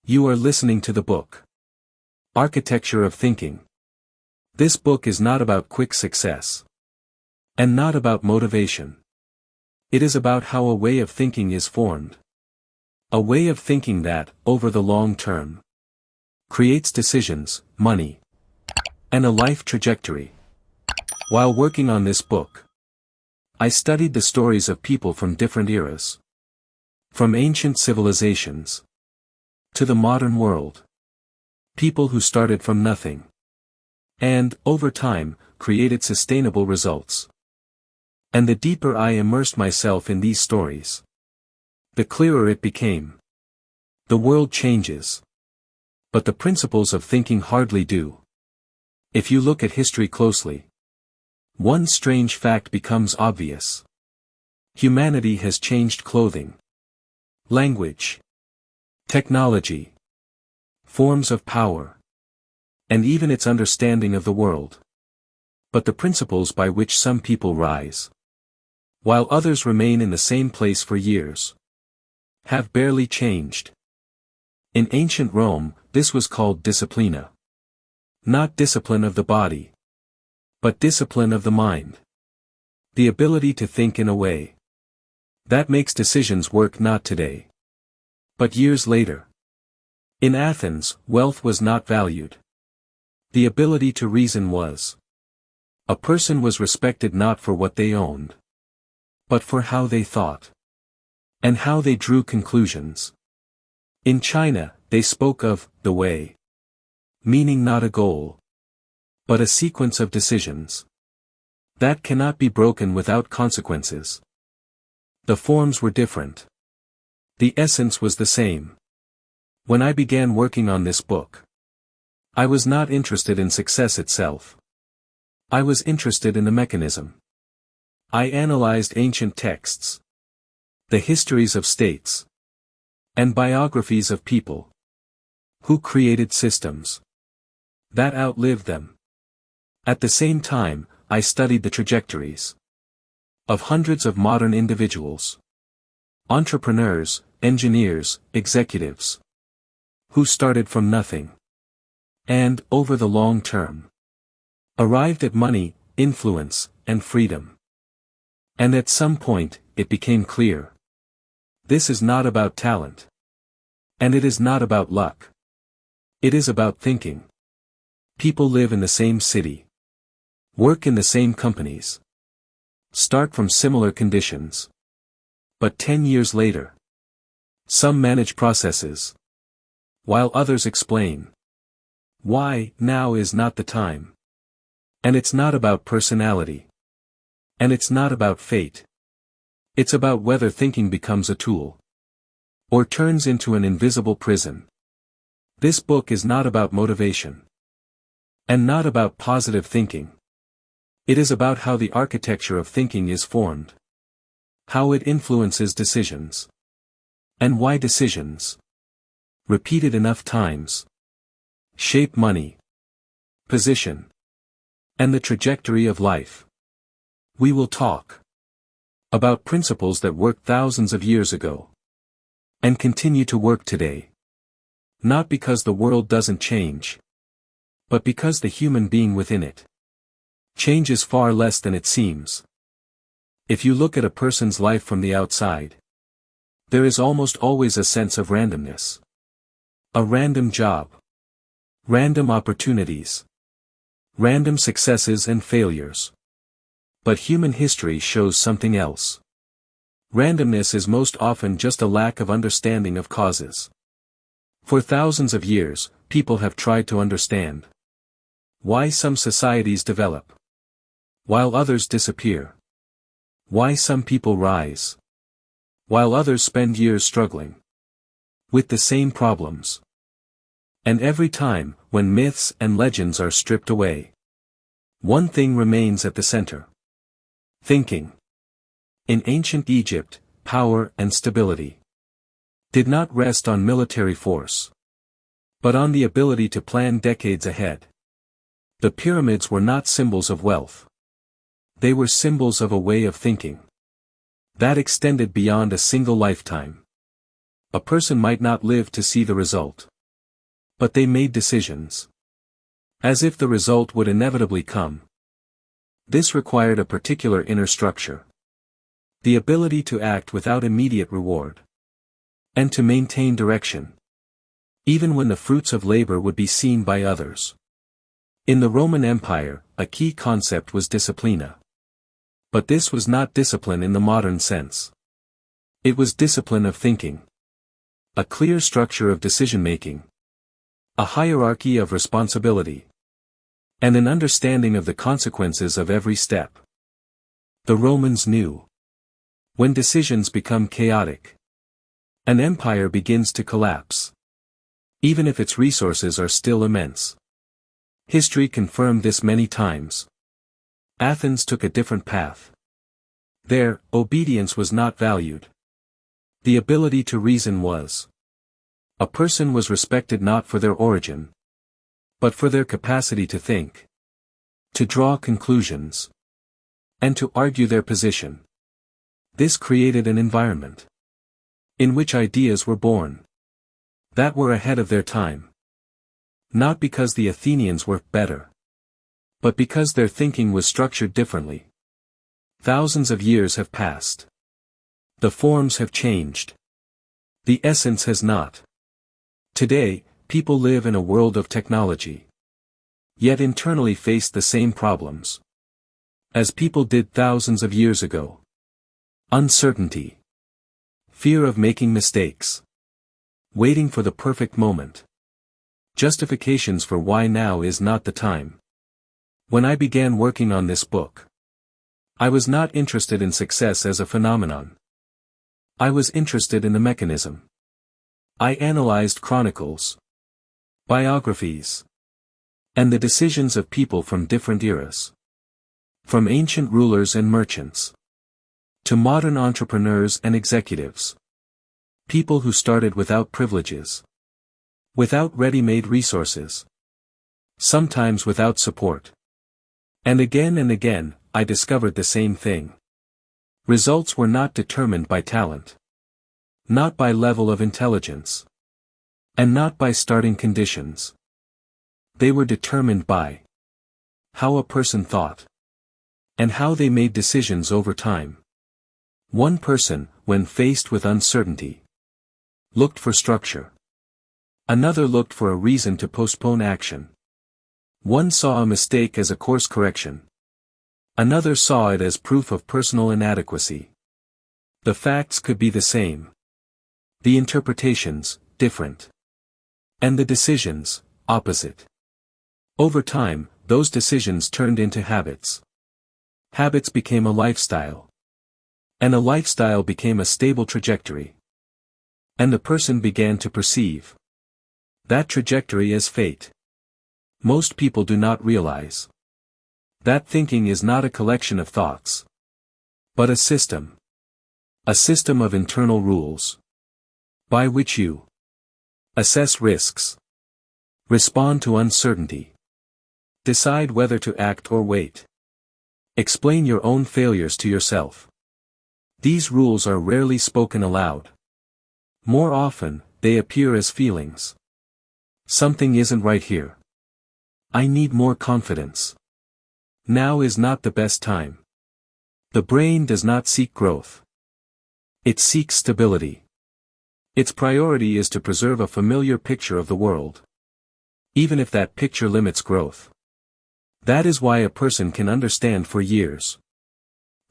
You are listening to the book Architecture of Thinking. This book is not about quick success. And not about motivation. It is about how a way of thinking is formed. A way of thinking that, over the long term, creates decisions, money, and a life trajectory. While working on this book, I studied the stories of people from different eras. From ancient civilizations to the modern world. People who started from nothing. And, over time, created sustainable results. And the deeper I immersed myself in these stories, the clearer it became. The world changes. But the principles of thinking hardly do. If you look at history closely, one strange fact becomes obvious. Humanity has changed clothing, language, technology, forms of power, and even its understanding of the world. But the principles by which some people rise, while others remain in the same place for years, have barely changed. In ancient Rome, this was called disciplina. Not discipline of the body, but discipline of the mind. The ability to think in a way that makes decisions work not today, but years later. In Athens, wealth was not valued. The ability to reason was. A person was respected not for what they owned, but for how they thought, and how they drew conclusions. In China, they spoke of the way, meaning not a goal, but a sequence of decisions that cannot be broken without consequences. The forms were different. The essence was the same. When I began working on this book, I was not interested in success itself. I was interested in the mechanism. I analyzed ancient texts, the histories of states, and biographies of people who created systems that outlived them. At the same time, I studied the trajectories of hundreds of modern individuals, entrepreneurs, engineers, executives, who started from nothing, and, over the long term, arrived at money, influence, and freedom. And at some point, it became clear. This is not about talent. And it is not about luck. It is about thinking. People live in the same city, work in the same companies, start from similar conditions. But 10 years later, some manage processes, while others explain why now is not the time. And it's not about personality. And it's not about fate. It's about whether thinking becomes a tool, or turns into an invisible prison. This book is not about motivation, and not about positive thinking. It is about how the architecture of thinking is formed, how it influences decisions, and why decisions, repeated enough times, shape money, position, and the trajectory of life. We will talk about principles that worked thousands of years ago, and continue to work today. Not because the world doesn't change, but because the human being within it changes far less than it seems. If you look at a person's life from the outside, there is almost always a sense of randomness. A random job, random opportunities, random successes and failures. But human history shows something else. Randomness is most often just a lack of understanding of causes. For thousands of years, people have tried to understand why some societies develop, while others disappear. Why some people rise, while others spend years struggling with the same problems. And every time, when myths and legends are stripped away, one thing remains at the center. Thinking. In ancient Egypt, power and stability did not rest on military force, but on the ability to plan decades ahead. The pyramids were not symbols of wealth. They were symbols of a way of thinking that extended beyond a single lifetime. A person might not live to see the result, But they made decisions. As if the result would inevitably come. This required a particular inner structure. The ability to act without immediate reward. And to maintain direction. Even when the fruits of labor would be seen by others. In the Roman Empire, a key concept was disciplina. But this was not discipline in the modern sense. It was discipline of thinking. A clear structure of decision-making. A hierarchy of responsibility. And an understanding of the consequences of every step. The Romans knew. When decisions become chaotic, an empire begins to collapse. Even if its resources are still immense. History confirmed this many times. Athens took a different path. There, obedience was not valued. The ability to reason was. A person was respected not for their origin, but for their capacity to think, to draw conclusions, and to argue their position. This created an environment in which ideas were born that were ahead of their time. Not because the Athenians were better, but because their thinking was structured differently. Thousands of years have passed. The forms have changed. The essence has not. Today, people live in a world of technology. Yet internally face the same problems. As people did thousands of years ago. Uncertainty. Fear of making mistakes. Waiting for the perfect moment. Justifications for why now is not the time. When I began working on this book, I was not interested in success as a phenomenon. I was interested in the mechanism. I analyzed chronicles, biographies, and the decisions of people from different eras. From ancient rulers and merchants, to modern entrepreneurs and executives. People who started without privileges. Without ready-made resources. Sometimes without support. And again, I discovered the same thing. Results were not determined by talent. Not by level of intelligence. And not by starting conditions. They were determined by how a person thought. And how they made decisions over time. One person, when faced with uncertainty, looked for structure. Another looked for a reason to postpone action. One saw a mistake as a course correction. Another saw it as proof of personal inadequacy. The facts could be the same. The interpretations, different. And the decisions, opposite. Over time, those decisions turned into habits. Habits became a lifestyle. And a lifestyle became a stable trajectory. And the person began to perceive that trajectory as fate. Most people do not realize that thinking is not a collection of thoughts, but a system. A system of internal rules, by which you assess risks, respond to uncertainty, decide whether to act or wait, explain your own failures to yourself. These rules are rarely spoken aloud. More often, they appear as feelings. Something isn't right here. I need more confidence. Now is not the best time. The brain does not seek growth. It seeks stability. Its priority is to preserve a familiar picture of the world. Even if that picture limits growth. That is why a person can understand for years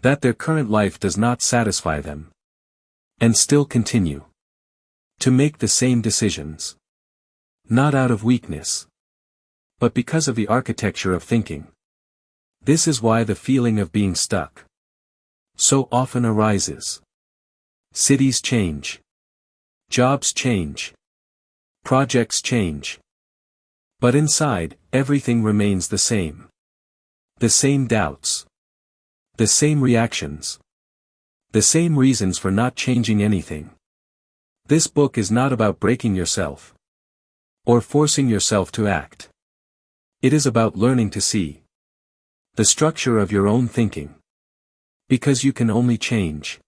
that their current life does not satisfy them. And still continue to make the same decisions. Not out of weakness, but because of the architecture of thinking. This is why the feeling of being stuck so often arises. Cities change. Jobs change. Projects change. But inside, everything remains the same. The same doubts. The same reactions. The same reasons for not changing anything. This book is not about breaking yourself. Or forcing yourself to act. It is about learning to see the structure of your own thinking. Because you can only change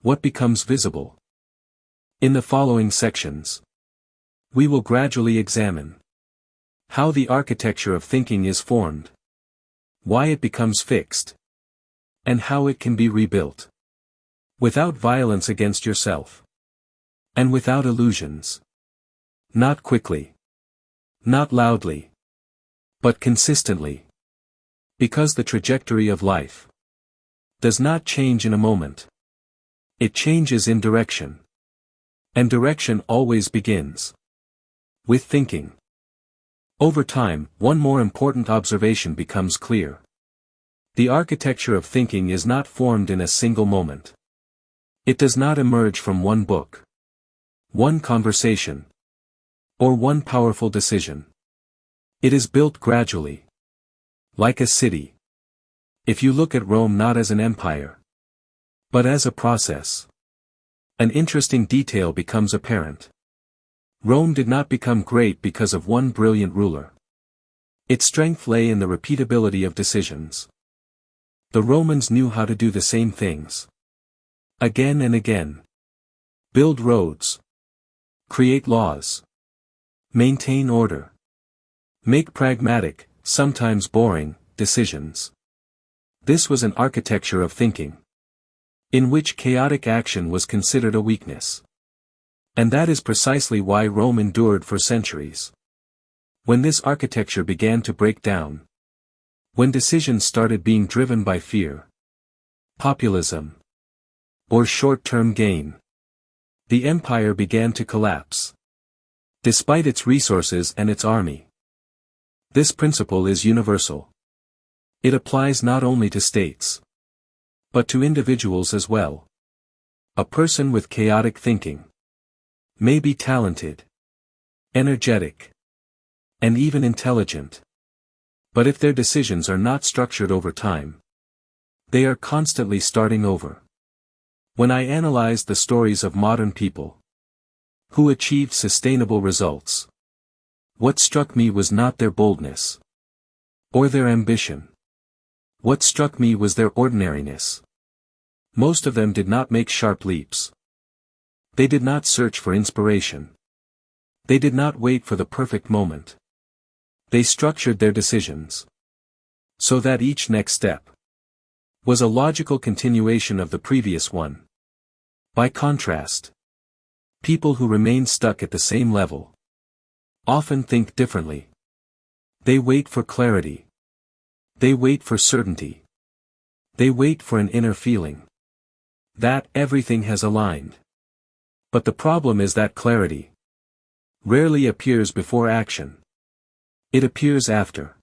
what becomes visible. In the following sections, We will gradually examine how the architecture of thinking is formed, why it becomes fixed, and how it can be rebuilt. Without violence against yourself. And without illusions. Not quickly. Not loudly. But consistently. Because the trajectory of life does not change in a moment. It changes in direction. And direction always begins with thinking. Over time, one more important observation becomes clear. The architecture of thinking is not formed in a single moment. It does not emerge from one book, one conversation, or one powerful decision. It is built gradually. Like a city. If you look at Rome not as an empire, but as a process, an interesting detail becomes apparent. Rome did not become great because of one brilliant ruler. Its strength lay in the repeatability of decisions. The Romans knew how to do the same things. Again and again. Build roads. Create laws. Maintain order. Make pragmatic, sometimes boring, decisions. This was an architecture of thinking, in which chaotic action was considered a weakness. And that is precisely why Rome endured for centuries. When this architecture began to break down, when decisions started being driven by fear, populism, or short-term gain, the empire began to collapse. Despite its resources and its army. This principle is universal. It applies not only to states, but to individuals as well. A person with chaotic thinking may be talented, energetic, and even intelligent. But if their decisions are not structured over time, they are constantly starting over. When I analyzed the stories of modern people who achieved sustainable results, what struck me was not their boldness or their ambition. What struck me was their ordinariness. Most of them did not make sharp leaps. They did not search for inspiration. They did not wait for the perfect moment. They structured their decisions so that each next step was a logical continuation of the previous one. By contrast, people who remain stuck at the same level often think differently. They wait for clarity. They wait for certainty. They wait for an inner feeling that everything has aligned. But the problem is that clarity rarely appears before action. It appears after.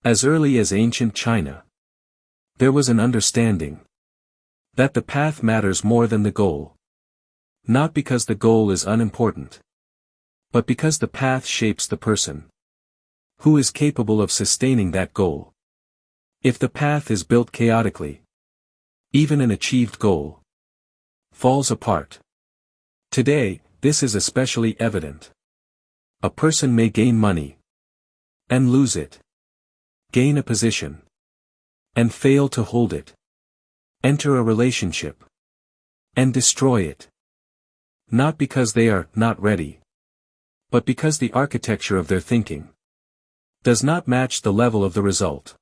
As early as ancient China, there was an understanding that the path matters more than the goal. Not because the goal is unimportant, but because the path shapes the person who is capable of sustaining that goal. If the path is built chaotically, even an achieved goal falls apart. Today, this is especially evident. A person may gain money and lose it, gain a position and fail to hold it, enter a relationship and destroy it. Not because they are not ready, but because the architecture of their thinking does not match the level of the result.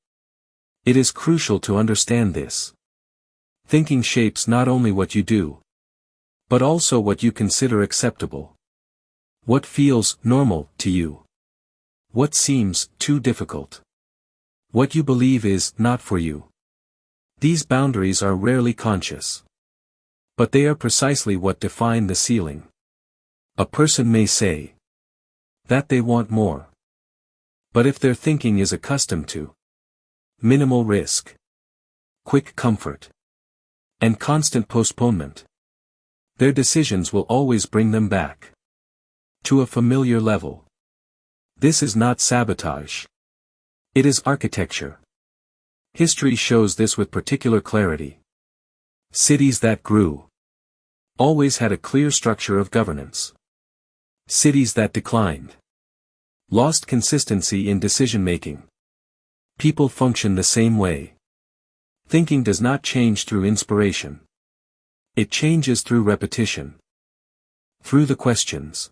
It is crucial to understand this. Thinking shapes not only what you do, but also what you consider acceptable. What feels normal to you. What seems too difficult. What you believe is not for you. These boundaries are rarely conscious. But they are precisely what define the ceiling. A person may say that they want more. But if their thinking is accustomed to minimal risk, quick comfort, and constant postponement, their decisions will always bring them back to a familiar level. This is not sabotage. It is architecture. History shows this with particular clarity. Cities that grew always had a clear structure of governance. Cities that declined lost consistency in decision-making. People function the same way. Thinking does not change through inspiration. It changes through repetition. Through the questions.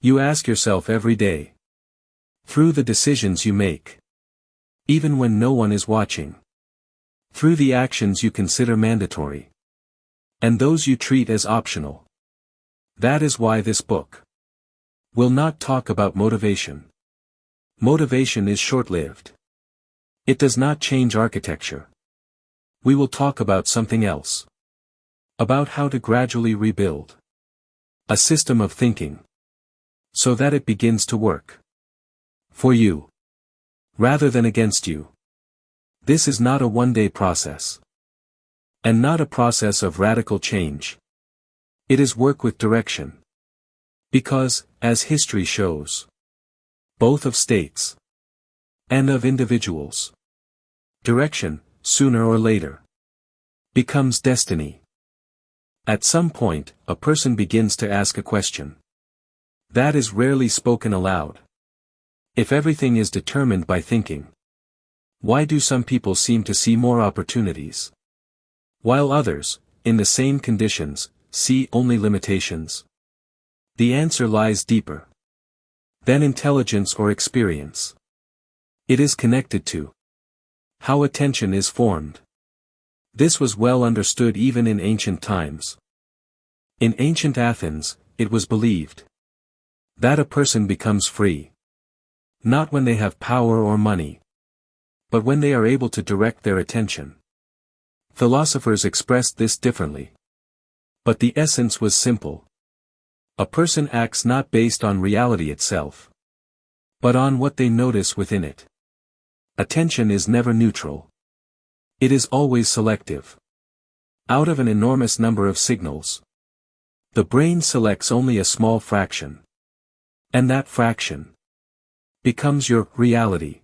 You ask yourself every day. Through the decisions you make. Even when no one is watching. Through the actions you consider mandatory. And those you treat as optional. That is why this book will not talk about motivation. Motivation is short-lived. It does not change architecture. We will talk about something else. About how to gradually rebuild a system of thinking, so that it begins to work for you, rather than against you. This is not a one-day process. And not a process of radical change. It is work with direction. Because, as history shows, both of states and of individuals, direction, sooner or later, becomes destiny. At some point, a person begins to ask a question that is rarely spoken aloud. If everything is determined by thinking, why do some people seem to see more opportunities, while others, in the same conditions, see only limitations? The answer lies deeper than intelligence or experience. It is connected to how attention is formed. This was well understood even in ancient times. In ancient Athens, it was believed that a person becomes free, not when they have power or money, but when they are able to direct their attention. Philosophers expressed this differently. But the essence was simple. A person acts not based on reality itself, but on what they notice within it. Attention is never neutral. It is always selective. Out of an enormous number of signals, the brain selects only a small fraction. And that fraction becomes your reality.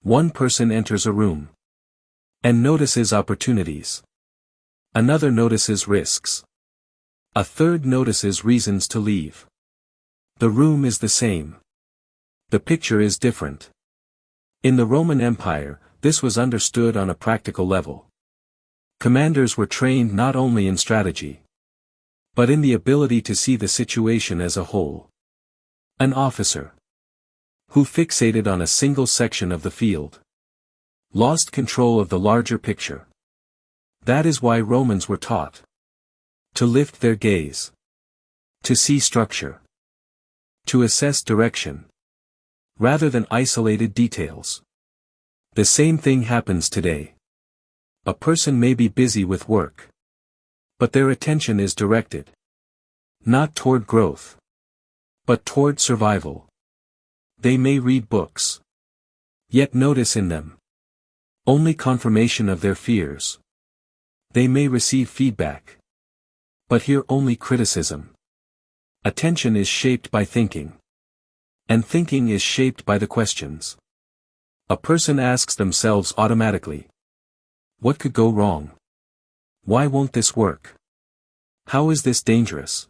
One person enters a room and notices opportunities. Another notices risks. A third notices reasons to leave. The room is the same. The picture is different. In the Roman Empire, this was understood on a practical level. Commanders were trained not only in strategy, but in the ability to see the situation as a whole. An officer who fixated on a single section of the field lost control of the larger picture. That is why Romans were taught to lift their gaze, to see structure, to assess direction, rather than isolated details. The same thing happens today. A person may be busy with work, but their attention is directed not toward growth, but toward survival. They may read books, yet notice in them only confirmation of their fears. They may receive feedback, but hear only criticism. Attention is shaped by thinking, and thinking is shaped by the questions a person asks themselves automatically. What could go wrong? Why won't this work? How is this dangerous?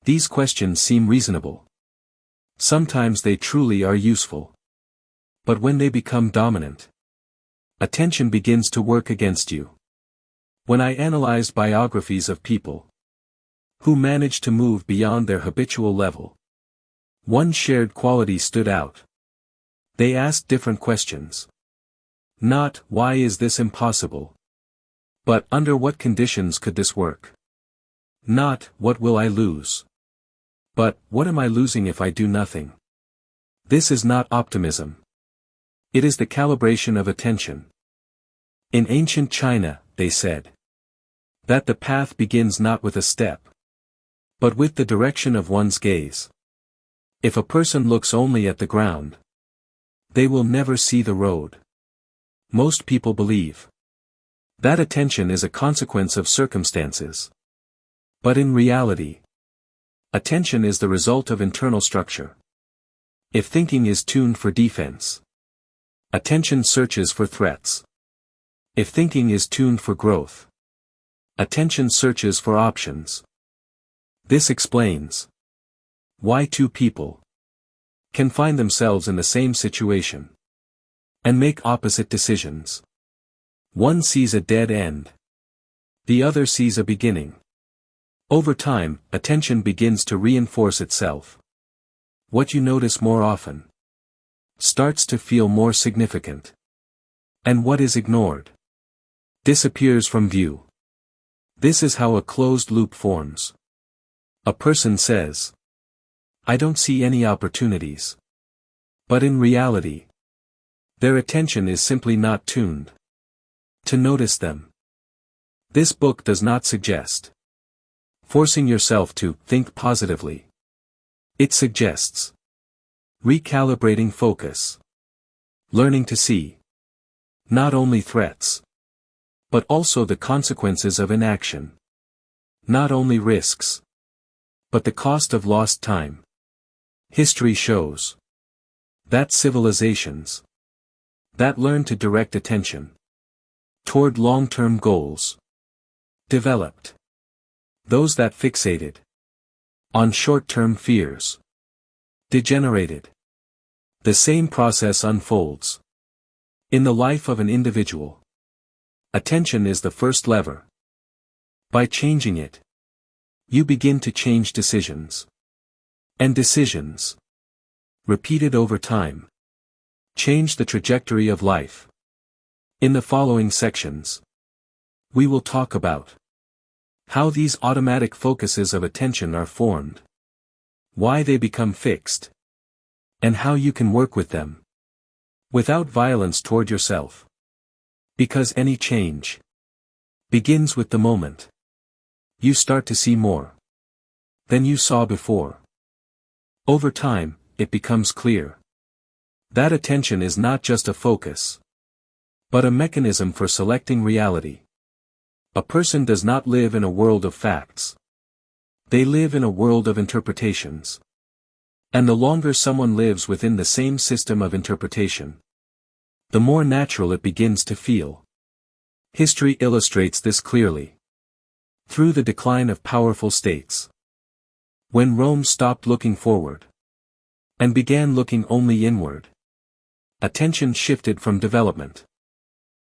These questions seem reasonable. Sometimes they truly are useful. But when they become dominant, attention begins to work against you. When I analyzed biographies of people who managed to move beyond their habitual level, one shared quality stood out. They asked different questions. Not, why is this impossible? But, under what conditions could this work? Not, what will I lose? But, what am I losing if I do nothing? This is not optimism. It is the calibration of attention. In ancient China, they said that the path begins not with a step, but with the direction of one's gaze. If a person looks only at the ground, they will never see the road. Most people believe that attention is a consequence of circumstances. But in reality, attention is the result of internal structure. If thinking is tuned for defense, attention searches for threats. If thinking is tuned for growth, attention searches for options. This explains why two people can find themselves in the same situation and make opposite decisions. One sees a dead end. The other sees a beginning. Over time, attention begins to reinforce itself. What you notice more often starts to feel more significant. And what is ignored disappears from view. This is how a closed loop forms. A person says, "I don't see any opportunities." But in reality, their attention is simply not tuned to notice them. This book does not suggest forcing yourself to think positively. It suggests recalibrating focus, learning to see not only threats, but also the consequences of inaction, not only risks, but the cost of lost time. History shows that civilizations that learn to direct attention toward long-term goals developed. Those that fixated on short-term fears degenerated. The same process unfolds in the life of an individual. Attention is the first lever. By changing it, you begin to change decisions. And decisions, repeated over time, change the trajectory of life. In the following sections, we will talk about how these automatic focuses of attention are formed, why they become fixed, and how you can work with them without violence toward yourself. Because any change begins with the moment you start to see more than you saw before. Over time, it becomes clear that attention is not just a focus, but a mechanism for selecting reality. A person does not live in a world of facts. They live in a world of interpretations. And the longer someone lives within the same system of interpretation, the more natural it begins to feel. History illustrates this clearly. Through the decline of powerful states. When Rome stopped looking forward and began looking only inward, attention shifted from development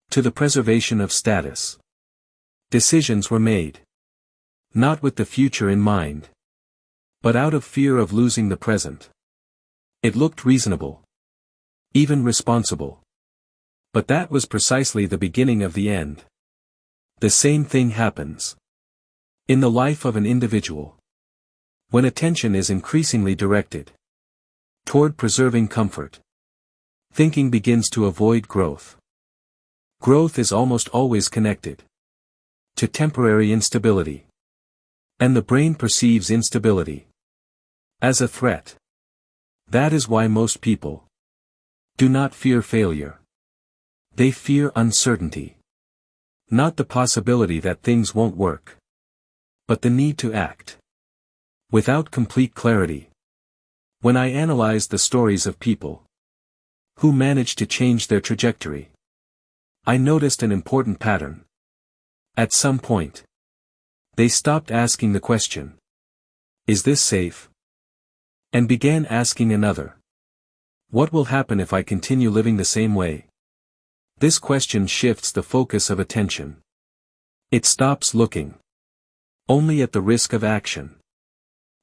to the preservation of status. Decisions were made, not with the future in mind, but out of fear of losing the present. It looked reasonable, even responsible. But that was precisely the beginning of the end. The same thing happens in the life of an individual. When attention is increasingly directed toward preserving comfort, thinking begins to avoid growth. Growth is almost always connected to temporary instability. And the brain perceives instability as a threat. That is why most people do not fear failure. They fear uncertainty. Not the possibility that things won't work, but the need to act without complete clarity. When I analyzed the stories of people who managed to change their trajectory, I noticed an important pattern. At some point, they stopped asking the question, "Is this safe?" and began asking another, "What will happen if I continue living the same way?" This question shifts the focus of attention. It stops looking only at the risk of action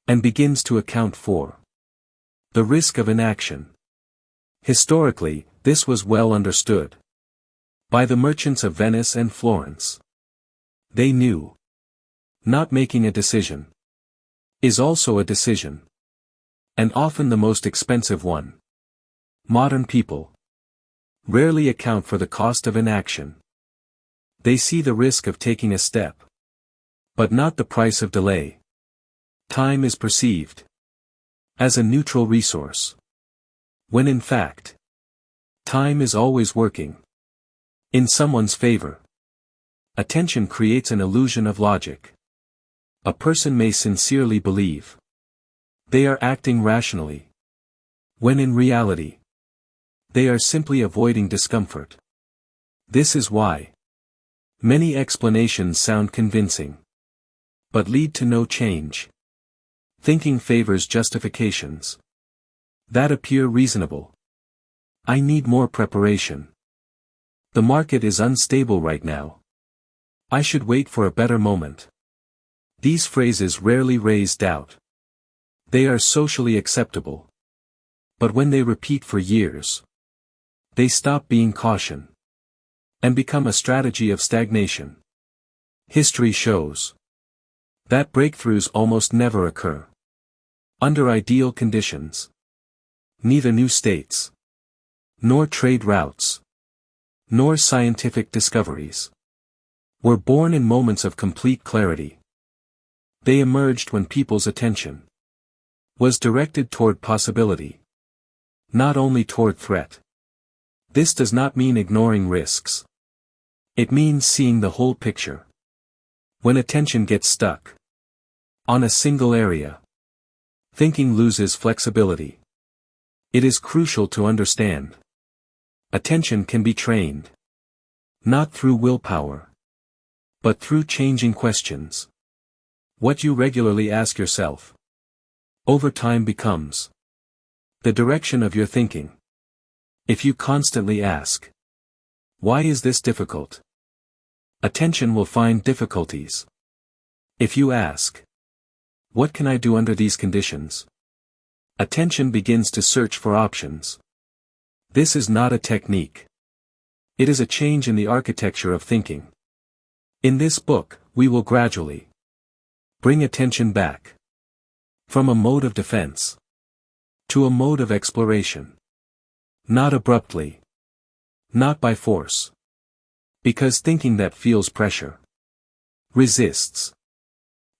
and begins to account for the risk of inaction. Historically, this was well understood by the merchants of Venice and Florence. They knew not making a decision is also a decision, and often the most expensive one. Modern people rarely account for the cost of inaction. They see the risk of taking a step, but not the price of delay. Time is perceived as a neutral resource, when in fact, time is always working in someone's favor. Attention creates an illusion of logic. A person may sincerely believe they are acting rationally, when in reality, they are simply avoiding discomfort. This is why many explanations sound convincing, but lead to no change. Thinking favors justifications that appear reasonable. I need more preparation. The market is unstable right now. I should wait for a better moment. These phrases rarely raise doubt. They are socially acceptable. But when they repeat for years, they stop being caution and become a strategy of stagnation. History shows that breakthroughs almost never occur under ideal conditions. Neither new states, nor trade routes, nor scientific discoveries were born in moments of complete clarity. They emerged when people's attention was directed toward possibility, not only toward threat. This does not mean ignoring risks. It means seeing the whole picture. When attention gets stuck on a single area, thinking loses flexibility. It is crucial to understand. Attention can be trained, not through willpower, but through changing questions. What you regularly ask yourself over time becomes the direction of your thinking. If you constantly ask, "Why is this difficult?" attention will find difficulties. If you ask, "What can I do under these conditions?" attention begins to search for options. This is not a technique. It is a change in the architecture of thinking. In this book, we will gradually bring attention back from a mode of defense to a mode of exploration. Not abruptly. Not by force. Because thinking that feels pressure resists.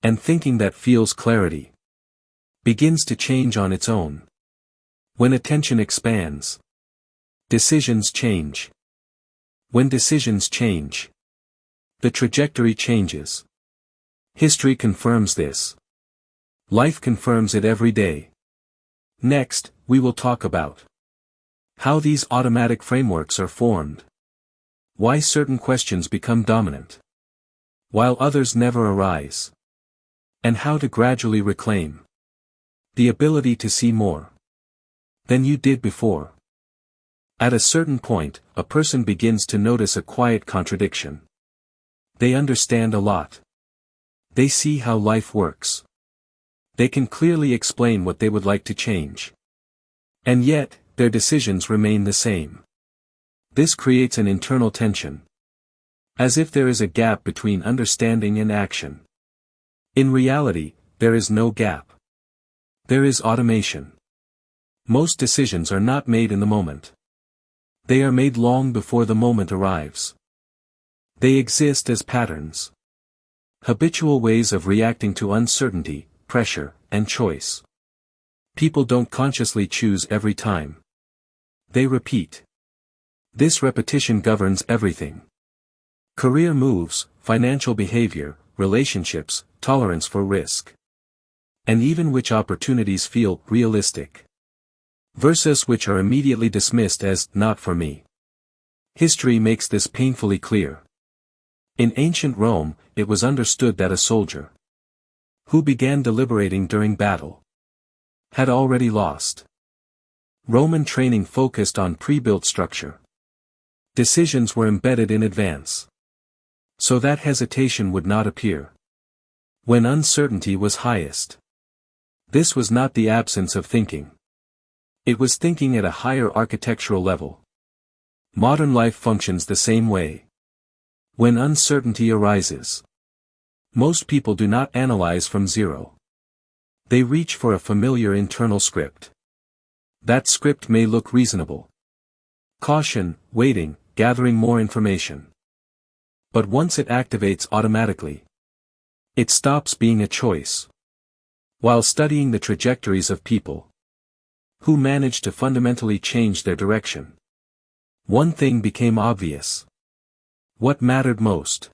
And thinking that feels clarity begins to change on its own. When attention expands, decisions change. When decisions change, the trajectory changes. History confirms this. Life confirms it every day. Next, we will talk about how these automatic frameworks are formed, why certain questions become dominant, while others never arise, and how to gradually reclaim the ability to see more than you did before. At a certain point, a person begins to notice a quiet contradiction. They understand a lot. They see how life works. They can clearly explain what they would like to change. And yet, their decisions remain the same. This creates an internal tension. As if there is a gap between understanding and action. In reality, there is no gap. There is automation. Most decisions are not made in the moment. They are made long before the moment arrives. They exist as patterns. Habitual ways of reacting to uncertainty, pressure, and choice. People don't consciously choose every time. They repeat. This repetition governs everything. Career moves, financial behavior, relationships, tolerance for risk. And even which opportunities feel realistic. Versus which are immediately dismissed as not for me. History makes this painfully clear. In ancient Rome, it was understood that a soldier who began deliberating during battle had already lost. Roman training focused on pre-built structure. Decisions were embedded in advance, so that hesitation would not appear when uncertainty was highest. This was not the absence of thinking. It was thinking at a higher architectural level. Modern life functions the same way. When uncertainty arises, most people do not analyze from zero. They reach for a familiar internal script. That script may look reasonable. Caution, waiting, gathering more information. But once it activates automatically, it stops being a choice. While studying the trajectories of people who managed to fundamentally change their direction, one thing became obvious. What mattered most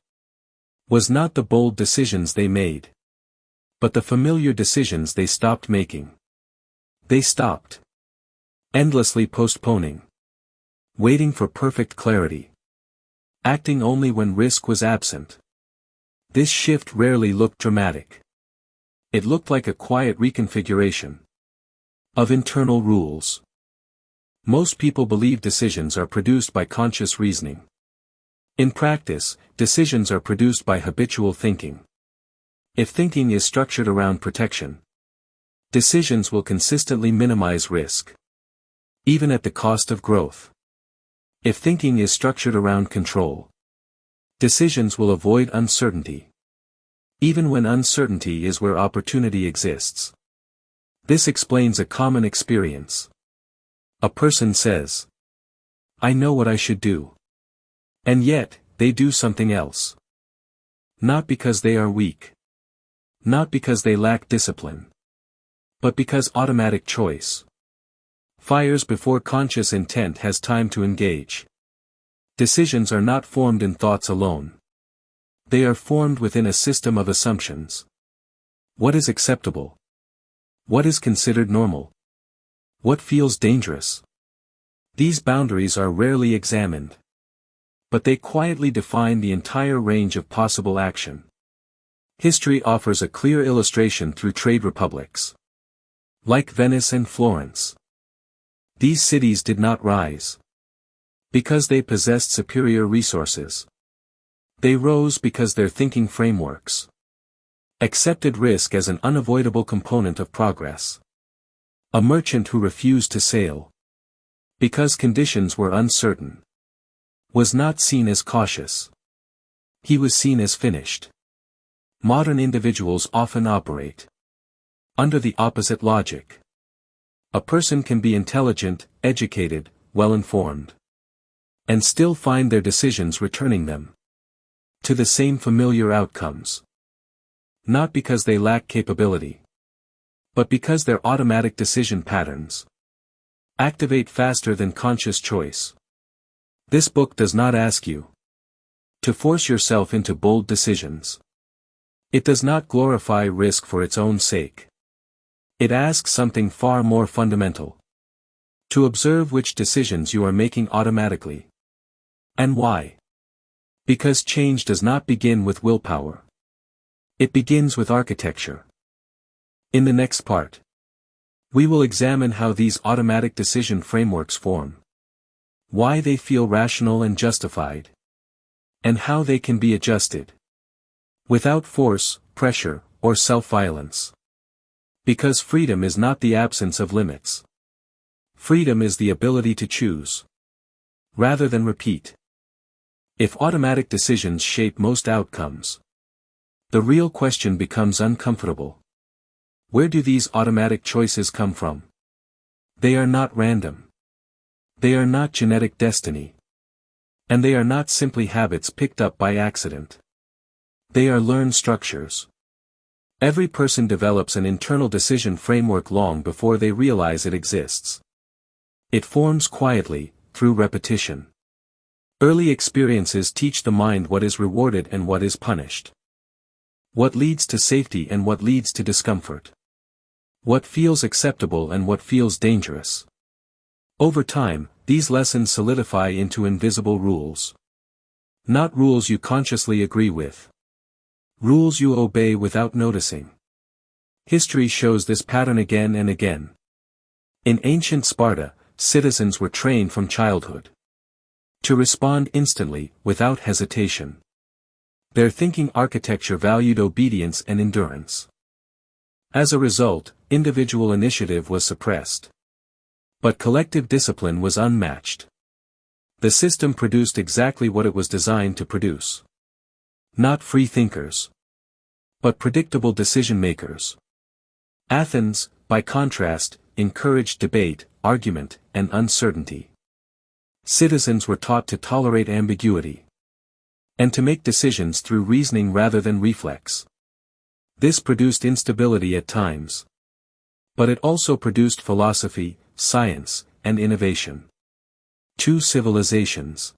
was not the bold decisions they made, but the familiar decisions they stopped making. They stopped endlessly postponing, waiting for perfect clarity, acting only when risk was absent. This shift rarely looked dramatic. It looked like a quiet reconfiguration of internal rules. Most people believe decisions are produced by conscious reasoning. In practice, decisions are produced by habitual thinking. If thinking is structured around protection, decisions will consistently minimize risk, even at the cost of growth. If thinking is structured around control, decisions will avoid uncertainty, even when uncertainty is where opportunity exists. This explains a common experience. A person says, "I know what I should do." And yet, they do something else. Not because they are weak. Not because they lack discipline. But because automatic choice fires before conscious intent has time to engage. Decisions are not formed in thoughts alone. They are formed within a system of assumptions. What is acceptable? What is considered normal? What feels dangerous? These boundaries are rarely examined, but they quietly define the entire range of possible action. History offers a clear illustration through trade republics. Like Venice and Florence, these cities did not rise because they possessed superior resources. They rose because their thinking frameworks accepted risk as an unavoidable component of progress. A merchant who refused to sail because conditions were uncertain was not seen as cautious. He was seen as finished. Modern individuals often operate under the opposite logic. A person can be intelligent, educated, well-informed, and still find their decisions returning them to the same familiar outcomes. Not because they lack capability, but because their automatic decision patterns activate faster than conscious choice. This book does not ask you to force yourself into bold decisions. It does not glorify risk for its own sake. It asks something far more fundamental. To observe which decisions you are making automatically. And why? Because change does not begin with willpower. It begins with architecture. In the next part, we will examine how these automatic decision frameworks form, why they feel rational and justified, and how they can be adjusted without force, pressure, or self-violence. Because freedom is not the absence of limits. Freedom is the ability to choose rather than repeat. If automatic decisions shape most outcomes, the real question becomes uncomfortable. Where do these automatic choices come from? They are not random. They are not genetic destiny. And they are not simply habits picked up by accident. They are learned structures. Every person develops an internal decision framework long before they realize it exists. It forms quietly, through repetition. Early experiences teach the mind what is rewarded and what is punished. What leads to safety and what leads to discomfort. What feels acceptable and what feels dangerous. Over time, these lessons solidify into invisible rules. Not rules you consciously agree with. Rules you obey without noticing. History shows this pattern again and again. In ancient Sparta, citizens were trained from childhood to respond instantly, without hesitation. Their thinking architecture valued obedience and endurance. As a result, individual initiative was suppressed. But collective discipline was unmatched. The system produced exactly what it was designed to produce. Not free thinkers, but predictable decision-makers. Athens, by contrast, encouraged debate, argument, and uncertainty. Citizens were taught to tolerate ambiguity and to make decisions through reasoning rather than reflex. This produced instability at times. But it also produced philosophy, science, and innovation. Two civilizations.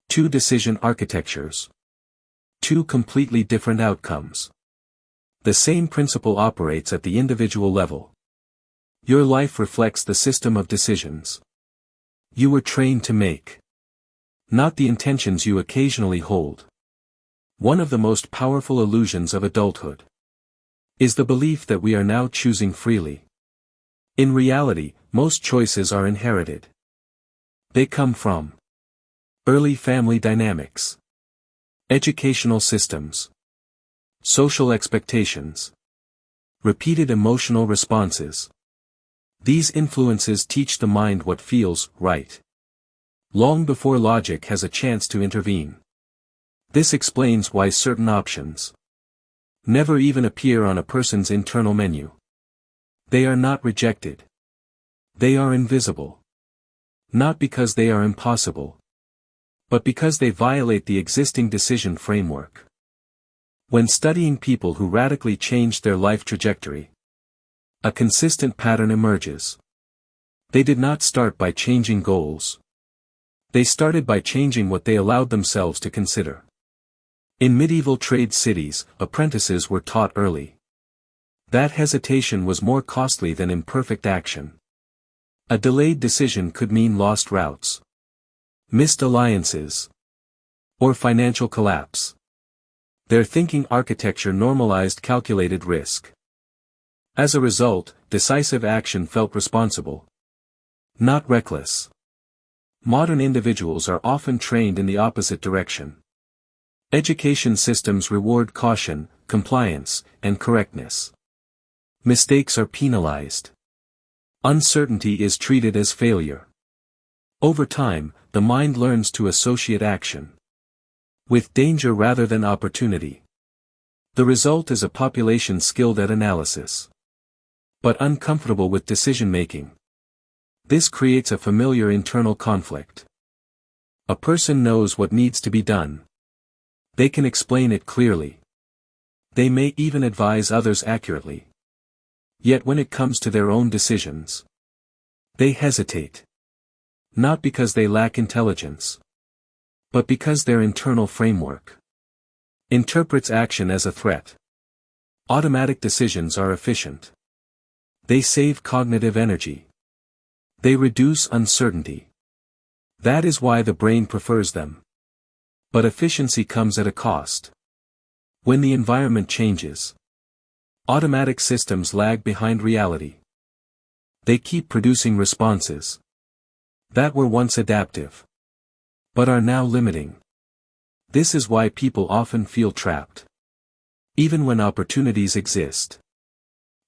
Two decision architectures. Two completely different outcomes. The same principle operates at the individual level. Your life reflects the system of decisions you were trained to make, not the intentions you occasionally hold. One of the most powerful illusions of adulthood is the belief that we are now choosing freely. In reality, most choices are inherited. They come from early family dynamics, educational systems, Social expectations. Repeated emotional responses. These influences teach the mind what feels right, long before logic has a chance to intervene. This explains why certain options never even appear on a person's internal menu. They are not rejected. They are invisible. Not because they are impossible, but because they violate the existing decision framework. When studying people who radically changed their life trajectory, a consistent pattern emerges. They did not start by changing goals. They started by changing what they allowed themselves to consider. In medieval trade cities, apprentices were taught early that hesitation was more costly than imperfect action. A delayed decision could mean lost routes, missed alliances, or financial collapse. Their thinking architecture normalized calculated risk. As a result, decisive action felt responsible, not reckless. Modern individuals are often trained in the opposite direction. Education systems reward caution, compliance, and correctness. Mistakes are penalized. Uncertainty is treated as failure. Over time, the mind learns to associate action with danger rather than opportunity. The result is a population skilled at analysis, but uncomfortable with decision-making. This creates a familiar internal conflict. A person knows what needs to be done. They can explain it clearly. They may even advise others accurately. Yet when it comes to their own decisions, they hesitate. Not because they lack intelligence, but because their internal framework interprets action as a threat. Automatic decisions are efficient. They save cognitive energy. They reduce uncertainty. That is why the brain prefers them. But efficiency comes at a cost. When the environment changes, automatic systems lag behind reality. They keep producing responses that were once adaptive, but are now limiting. This is why people often feel trapped. Even when opportunities exist,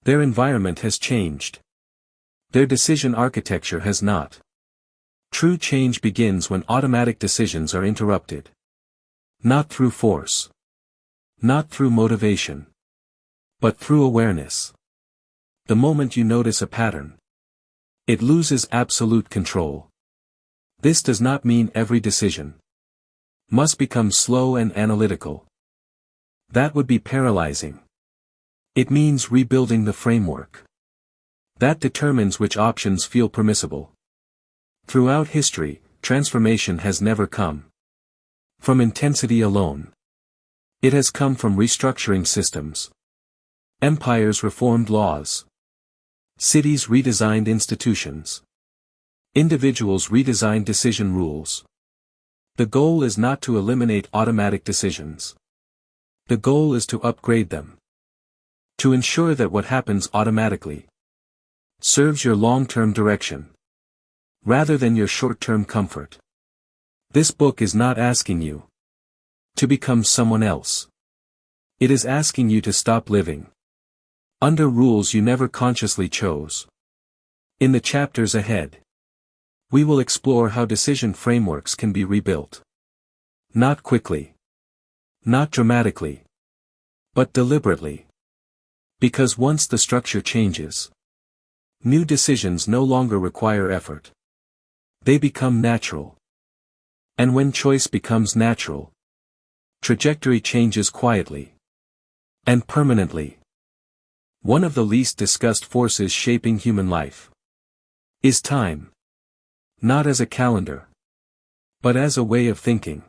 their environment has changed. Their decision architecture has not. True change begins when automatic decisions are interrupted. Not through force. Not through motivation. But through awareness. The moment you notice a pattern, it loses absolute control. This does not mean every decision must become slow and analytical. That would be paralyzing. It means rebuilding the framework that determines which options feel permissible. Throughout history, transformation has never come from intensity alone. It has come from restructuring systems. Empires reformed laws. Cities redesigned institutions. Individuals redesigned decision rules. The goal is not to eliminate automatic decisions. The goal is to upgrade them. To ensure that what happens automatically serves your long-term direction, rather than your short-term comfort. This book is not asking you to become someone else. It is asking you to stop living under rules you never consciously chose. In the chapters ahead, we will explore how decision frameworks can be rebuilt. Not quickly. Not dramatically. But deliberately. Because once the structure changes, new decisions no longer require effort. They become natural. And when choice becomes natural, trajectory changes quietly and permanently. One of the least discussed forces shaping human life is time. Not as a calendar, but as a way of thinking.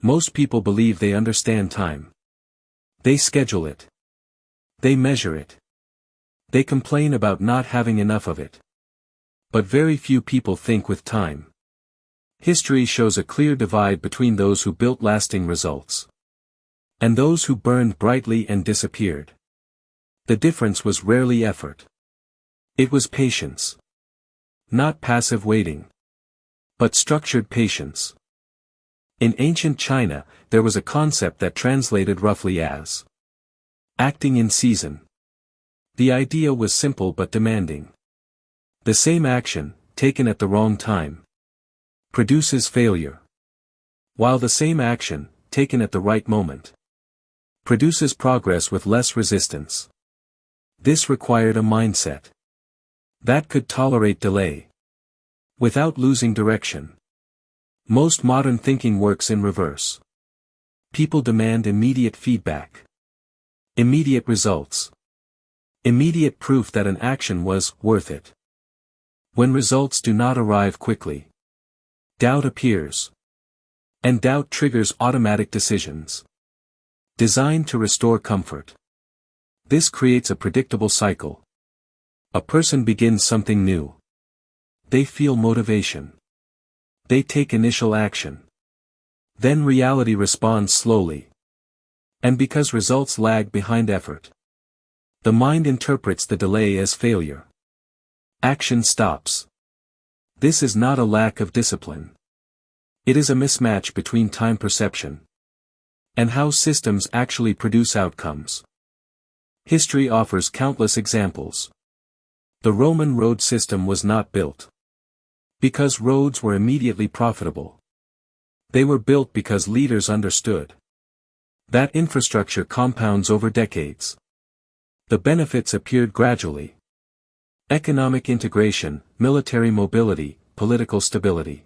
Most people believe they understand time. They schedule it. They measure it. They complain about not having enough of it. But very few people think with time. History shows a clear divide between those who built lasting results and those who burned brightly and disappeared. The difference was rarely effort. It was patience. Not passive waiting, but structured patience. In ancient China, there was a concept that translated roughly as Acting in season. The idea was simple but demanding. The same action, taken at the wrong time, produces failure. While the same action, taken at the right moment, produces progress with less resistance. This required a mindset that could tolerate delay without losing direction. Most modern thinking works in reverse. People demand immediate feedback, immediate results, immediate proof that an action was worth it. When results do not arrive quickly, doubt appears. And doubt triggers automatic decisions designed to restore comfort. This creates a predictable cycle. A person begins something new. They feel motivation. They take initial action. Then reality responds slowly. And because results lag behind effort, the mind interprets the delay as failure. Action stops. This is not a lack of discipline. It is a mismatch between time perception and how systems actually produce outcomes. History offers countless examples. The Roman road system was not built because roads were immediately profitable. They were built because leaders understood that infrastructure compounds over decades. The benefits appeared gradually. Economic integration, military mobility, political stability.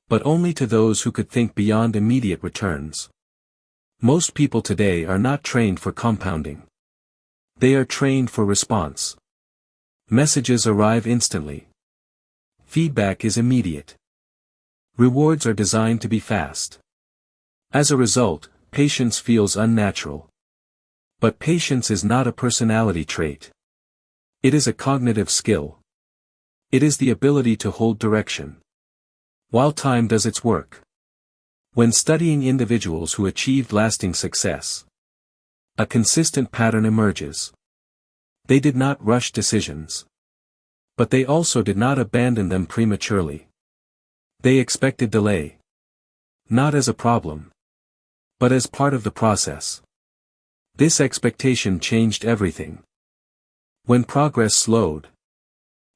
But only to those who could think beyond immediate returns. Most people today are not trained for compounding. They are trained for response. Messages arrive instantly. Feedback is immediate. Rewards are designed to be fast. As a result, patience feels unnatural. But patience is not a personality trait. It is a cognitive skill. It is the ability to hold direction while time does its work. When studying individuals who achieved lasting success, a consistent pattern emerges. They did not rush decisions. But they also did not abandon them prematurely. They expected delay. Not as a problem, but as part of the process. This expectation changed everything. When progress slowed,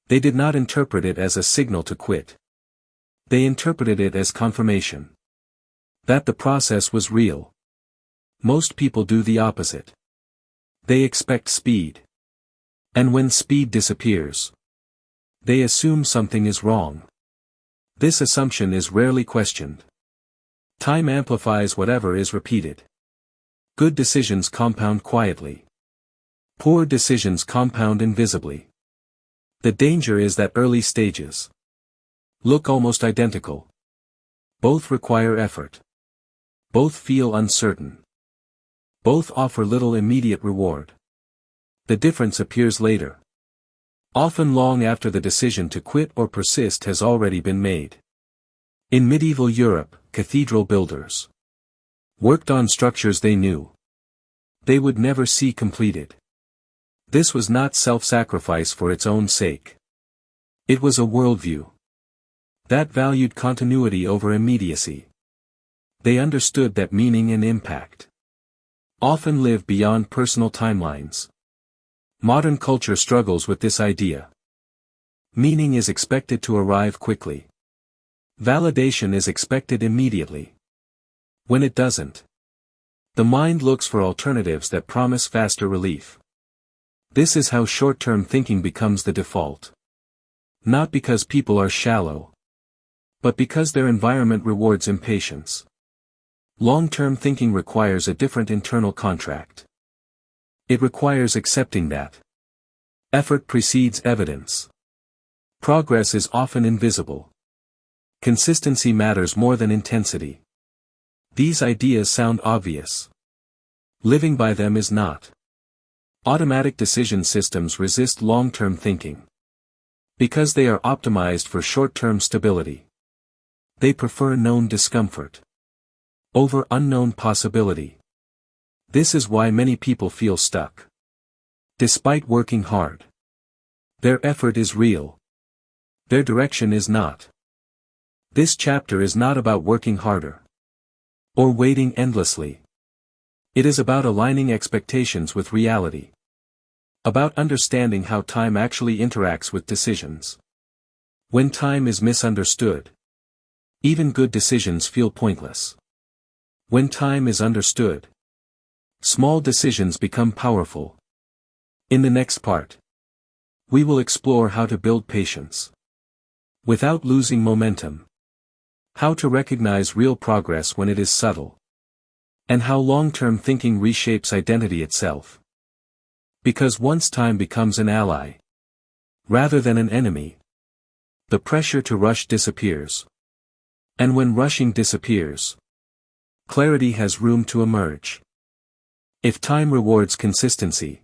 they did not interpret it as a signal to quit. They interpreted it as confirmation that the process was real. Most people do the opposite. They expect speed. And when speed disappears, they assume something is wrong. This assumption is rarely questioned. Time amplifies whatever is repeated. Good decisions compound quietly. Poor decisions compound invisibly. The danger is that early stages look almost identical. Both require effort. Both feel uncertain. Both offer little immediate reward. The difference appears later. Often long after the decision to quit or persist has already been made. In medieval Europe, cathedral builders worked on structures they knew they would never see completed. This was not self-sacrifice for its own sake. It was a worldview that valued continuity over immediacy. They understood that meaning and impact often live beyond personal timelines. Modern culture struggles with this idea. Meaning is expected to arrive quickly. Validation is expected immediately. When it doesn't, the mind looks for alternatives that promise faster relief. This is how short-term thinking becomes the default. Not because people are shallow, but because their environment rewards impatience. Long-term thinking requires a different internal contract. It requires accepting that effort precedes evidence. Progress is often invisible. Consistency matters more than intensity. These ideas sound obvious. Living by them is not. Automatic decision systems resist long-term thinking because they are optimized for short-term stability. They prefer known discomfort over unknown possibility. This is why many people feel stuck. Despite working hard, their effort is real. Their direction is not. This chapter is not about working harder or waiting endlessly. It is about aligning expectations with reality. About understanding how time actually interacts with decisions. When time is misunderstood, even good decisions feel pointless. When time is understood, small decisions become powerful. In the next part, we will explore how to build patience without losing momentum. How to recognize real progress when it is subtle. And how long-term thinking reshapes identity itself. Because once time becomes an ally, rather than an enemy, the pressure to rush disappears. And when rushing disappears, clarity has room to emerge. If time rewards consistency,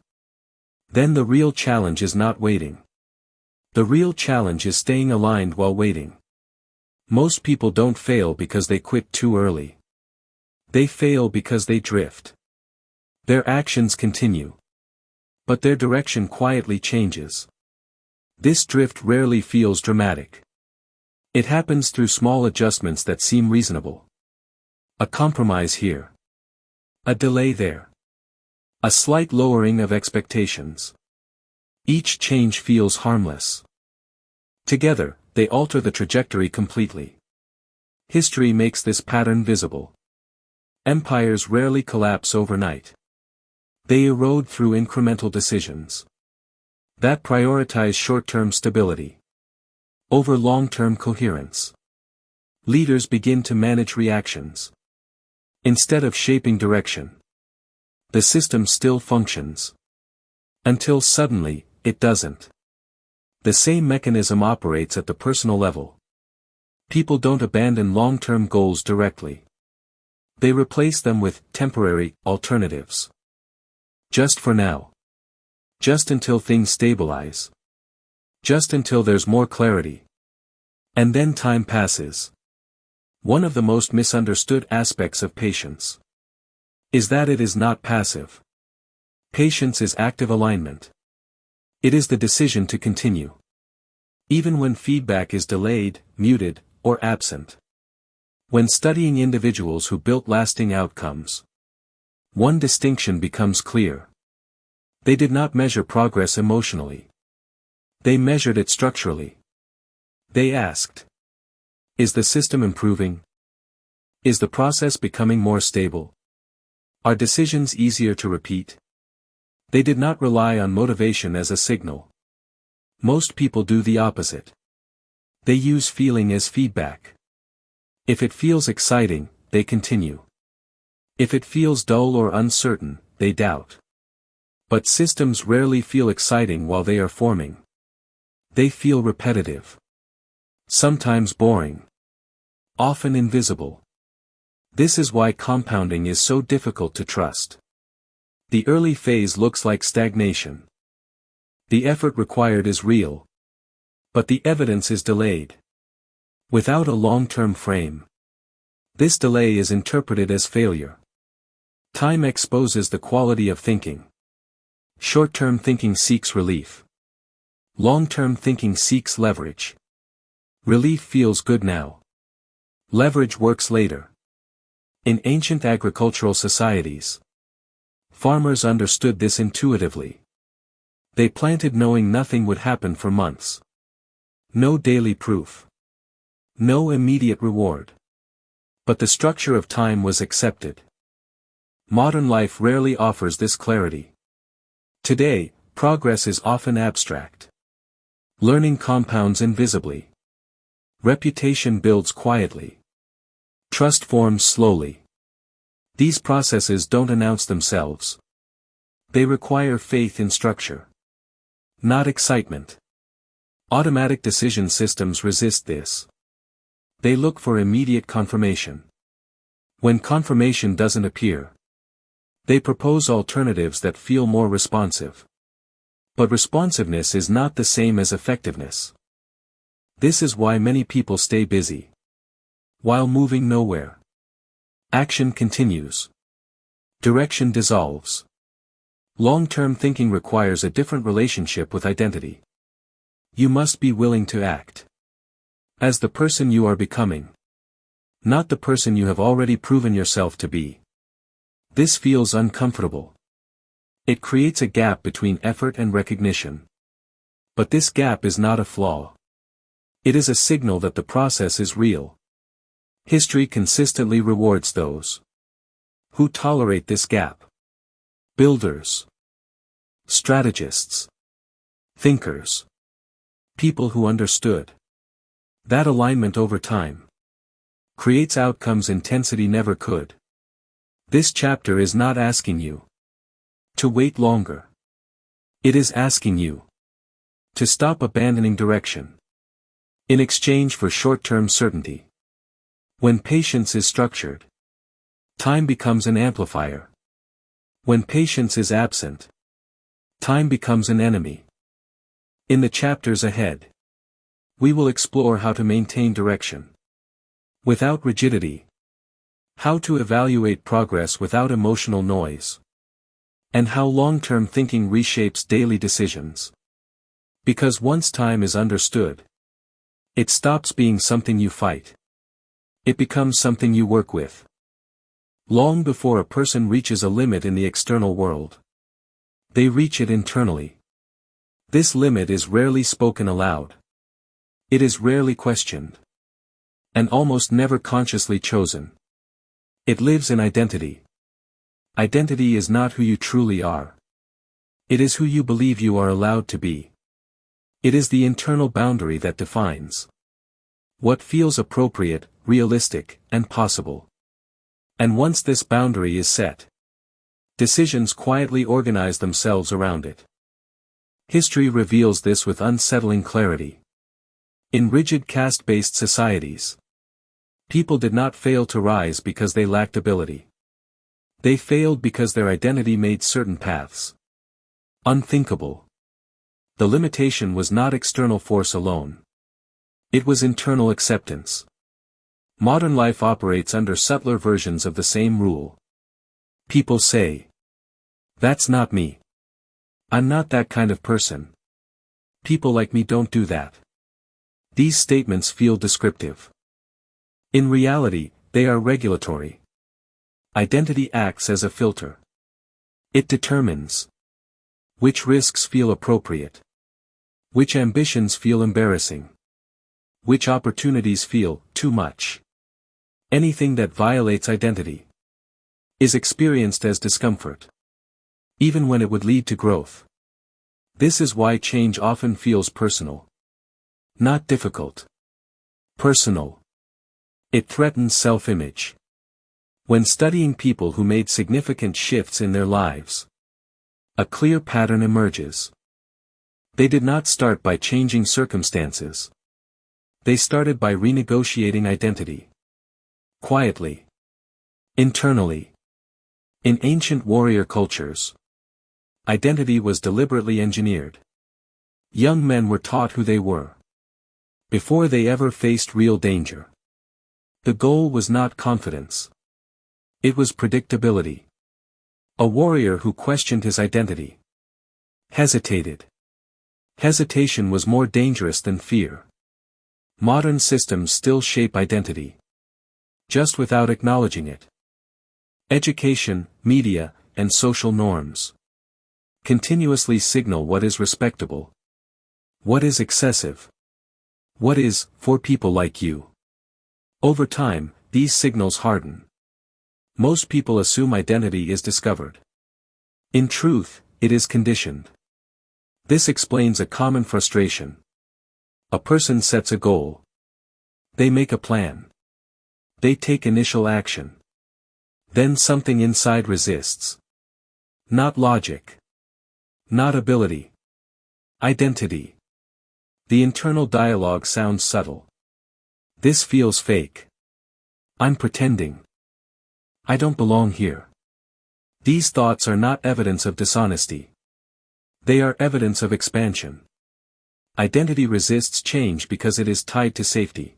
then the real challenge is not waiting. The real challenge is staying aligned while waiting. Most people don't fail because they quit too early. They fail because they drift. Their actions continue, but their direction quietly changes. This drift rarely feels dramatic. It happens through small adjustments that seem reasonable. A compromise here. A delay there. A slight lowering of expectations. Each change feels harmless. Together, they alter the trajectory completely. History makes this pattern visible. Empires rarely collapse overnight. They erode through incremental decisions that prioritize short-term stability over long-term coherence. Leaders begin to manage reactions instead of shaping direction. The system still functions until suddenly, it doesn't. The same mechanism operates at the personal level. People don't abandon long-term goals directly. They replace them with temporary alternatives. Just for now. Just until things stabilize. Just until there's more clarity. And then time passes. One of the most misunderstood aspects of patience is that it is not passive. Patience is active alignment. It is the decision to continue. Even when feedback is delayed, muted, or absent. When studying individuals who built lasting outcomes, one distinction becomes clear. They did not measure progress emotionally. They measured it structurally. They asked, is the system improving? Is the process becoming more stable? Are decisions easier to repeat? They did not rely on motivation as a signal. Most people do the opposite. They use feeling as feedback. If it feels exciting, they continue. If it feels dull or uncertain, they doubt. But systems rarely feel exciting while they are forming. They feel repetitive. Sometimes boring. Often invisible. This is why compounding is so difficult to trust. The early phase looks like stagnation. The effort required is real. But the evidence is delayed. Without a long-term frame. This delay is interpreted as failure. Time exposes the quality of thinking. Short-term thinking seeks relief. Long-term thinking seeks leverage. Relief feels good now. Leverage works later. In ancient agricultural societies, farmers understood this intuitively. They planted knowing nothing would happen for months. No daily proof. No immediate reward. But the structure of time was accepted. Modern life rarely offers this clarity. Today, progress is often abstract. Learning compounds invisibly. Reputation builds quietly. Trust forms slowly. These processes don't announce themselves. They require faith in structure. Not excitement. Automatic decision systems resist this. They look for immediate confirmation. When confirmation doesn't appear, they propose alternatives that feel more responsive. But responsiveness is not the same as effectiveness. This is why many people stay busy while moving nowhere. Action continues. Direction dissolves. Long-term thinking requires a different relationship with identity. You must be willing to act as the person you are becoming, not the person you have already proven yourself to be. This feels uncomfortable. It creates a gap between effort and recognition. But this gap is not a flaw. It is a signal that the process is real. History consistently rewards those who tolerate this gap. Builders, strategists, thinkers, people who understood that alignment over time creates outcomes intensity never could. This chapter is not asking you to wait longer. It is asking you to stop abandoning direction in exchange for short-term certainty. When patience is structured, time becomes an amplifier. When patience is absent, time becomes an enemy. In the chapters ahead, we will explore how to maintain direction without rigidity, how to evaluate progress without emotional noise, and how long-term thinking reshapes daily decisions. Because once time is understood, it stops being something you fight. It becomes something you work with. Long before a person reaches a limit in the external world, they reach it internally. This limit is rarely spoken aloud. It is rarely questioned. And almost never consciously chosen. It lives in identity. Identity is not who you truly are. It is who you believe you are allowed to be. It is the internal boundary that defines what feels appropriate, realistic, and possible. And once this boundary is set, decisions quietly organize themselves around it. History reveals this with unsettling clarity. In rigid caste-based societies, people did not fail to rise because they lacked ability. They failed because their identity made certain paths unthinkable. The limitation was not external force alone. It was internal acceptance. Modern life operates under subtler versions of the same rule. People say, "That's not me. I'm not that kind of person. People like me don't do that." These statements feel descriptive. In reality, they are regulatory. Identity acts as a filter. It determines which risks feel appropriate, which ambitions feel embarrassing, which opportunities feel too much. Anything that violates identity is experienced as discomfort, even when it would lead to growth. This is why change often feels personal. Not difficult. Personal. It threatens self-image. When studying people who made significant shifts in their lives, a clear pattern emerges. They did not start by changing circumstances. They started by renegotiating identity. Quietly. Internally. In ancient warrior cultures, identity was deliberately engineered. Young men were taught who they were before they ever faced real danger. The goal was not confidence. It was predictability. A warrior who questioned his identity hesitated. Hesitation was more dangerous than fear. Modern systems still shape identity, just without acknowledging it. Education, media, and social norms continuously signal what is respectable, what is excessive, what is, for people like you. Over time, these signals harden. Most people assume identity is discovered. In truth, it is conditioned. This explains a common frustration. A person sets a goal. They make a plan. They take initial action. Then something inside resists. Not logic. Not ability. Identity. The internal dialogue sounds subtle. This feels fake. I'm pretending. I don't belong here. These thoughts are not evidence of dishonesty. They are evidence of expansion. Identity resists change because it is tied to safety.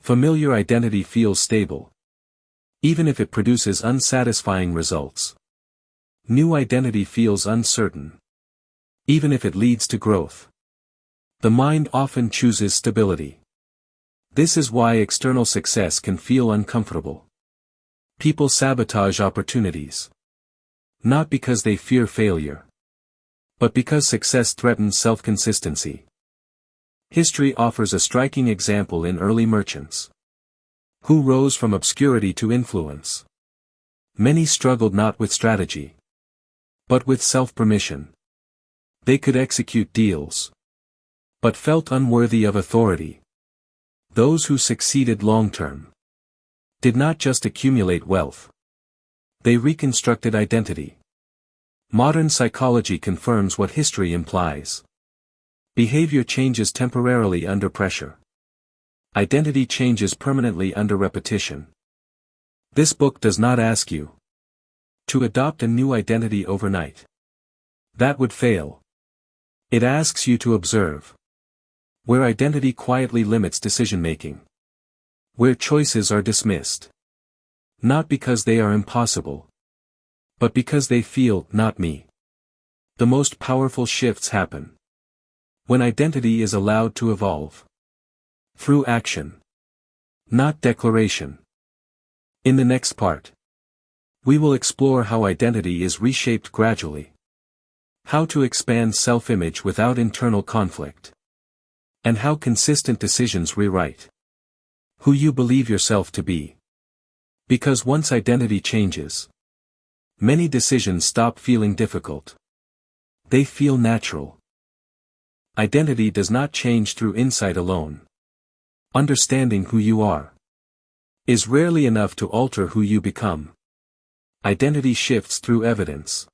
Familiar identity feels stable, even if it produces unsatisfying results. New identity feels uncertain, even if it leads to growth. The mind often chooses stability. This is why external success can feel uncomfortable. People sabotage opportunities. Not because they fear failure, but because success threatens self-consistency. History offers a striking example in early merchants who rose from obscurity to influence. Many struggled not with strategy, but with self-permission. They could execute deals, but felt unworthy of authority. Those who succeeded long-term did not just accumulate wealth. They reconstructed identity. Modern psychology confirms what history implies. Behavior changes temporarily under pressure. Identity changes permanently under repetition. This book does not ask you to adopt a new identity overnight. That would fail. It asks you to observe where identity quietly limits decision-making, where choices are dismissed, not because they are impossible, but because they feel, not me. The most powerful shifts happen when identity is allowed to evolve through action, not declaration. In the next part, we will explore how identity is reshaped gradually, how to expand self-image without internal conflict, and how consistent decisions rewrite who you believe yourself to be. Because once identity changes, many decisions stop feeling difficult. They feel natural. Identity does not change through insight alone. Understanding who you are is rarely enough to alter who you become. Identity shifts through evidence.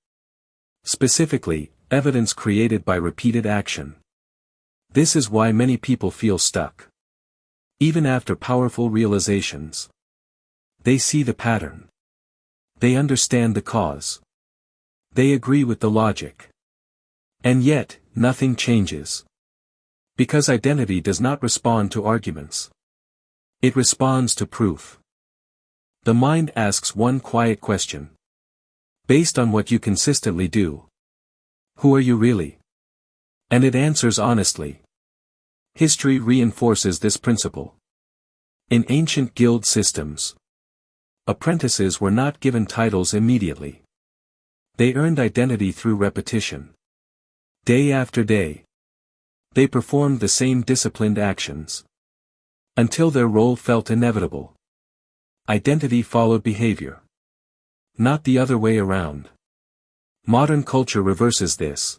Specifically, evidence created by repeated action. This is why many people feel stuck. Even after powerful realizations, they see the pattern. They understand the cause. They agree with the logic. And yet, nothing changes. Because identity does not respond to arguments. It responds to proof. The mind asks one quiet question. Based on what you consistently do, who are you really? And it answers honestly. History reinforces this principle. In ancient guild systems, apprentices were not given titles immediately. They earned identity through repetition. Day after day, they performed the same disciplined actions until their role felt inevitable. Identity followed behavior, not the other way around. Modern culture reverses this.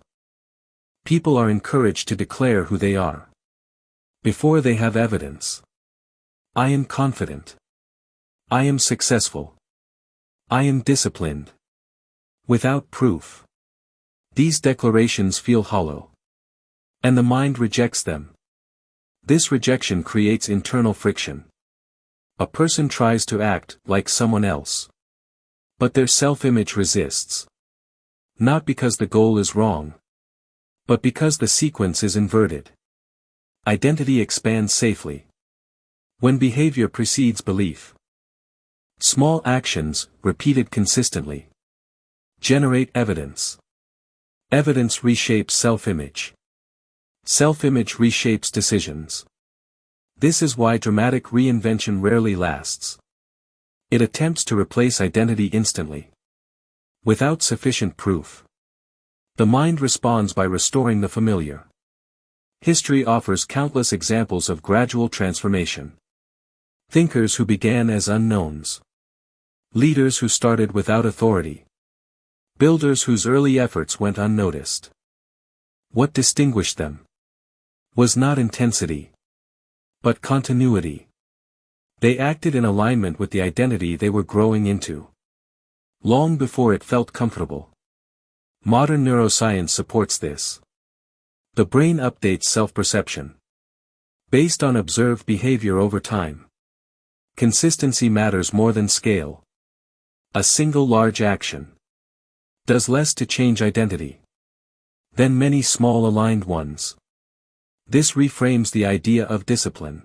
People are encouraged to declare who they are before they have evidence. I am confident. I am successful. I am disciplined. Without proof, these declarations feel hollow, and the mind rejects them. This rejection creates internal friction. A person tries to act like someone else, but their self-image resists. Not because the goal is wrong, but because the sequence is inverted. Identity expands safely when behavior precedes belief. Small actions, repeated consistently, generate evidence. Evidence reshapes self-image. Self-image reshapes decisions. This is why dramatic reinvention rarely lasts. It attempts to replace identity instantly, without sufficient proof. The mind responds by restoring the familiar. History offers countless examples of gradual transformation. Thinkers who began as unknowns. Leaders who started without authority. Builders whose early efforts went unnoticed. What distinguished them was not intensity, but continuity. They acted in alignment with the identity they were growing into, long before it felt comfortable. Modern neuroscience supports this. The brain updates self-perception based on observed behavior over time. Consistency matters more than scale. A single large action does less to change identity than many small aligned ones. This reframes the idea of discipline.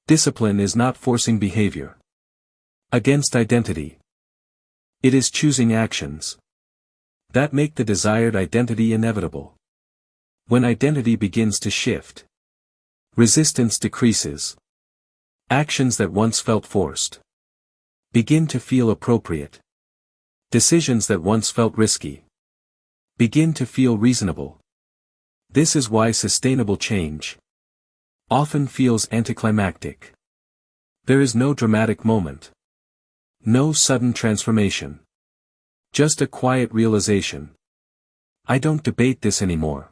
Discipline is not forcing behavior against identity. It is choosing actions that make the desired identity inevitable. When identity begins to shift, resistance decreases. Actions that once felt forced begin to feel appropriate. Decisions that once felt risky begin to feel reasonable. This is why sustainable change often feels anticlimactic. There is no dramatic moment. No sudden transformation. Just a quiet realization. I don't debate this anymore.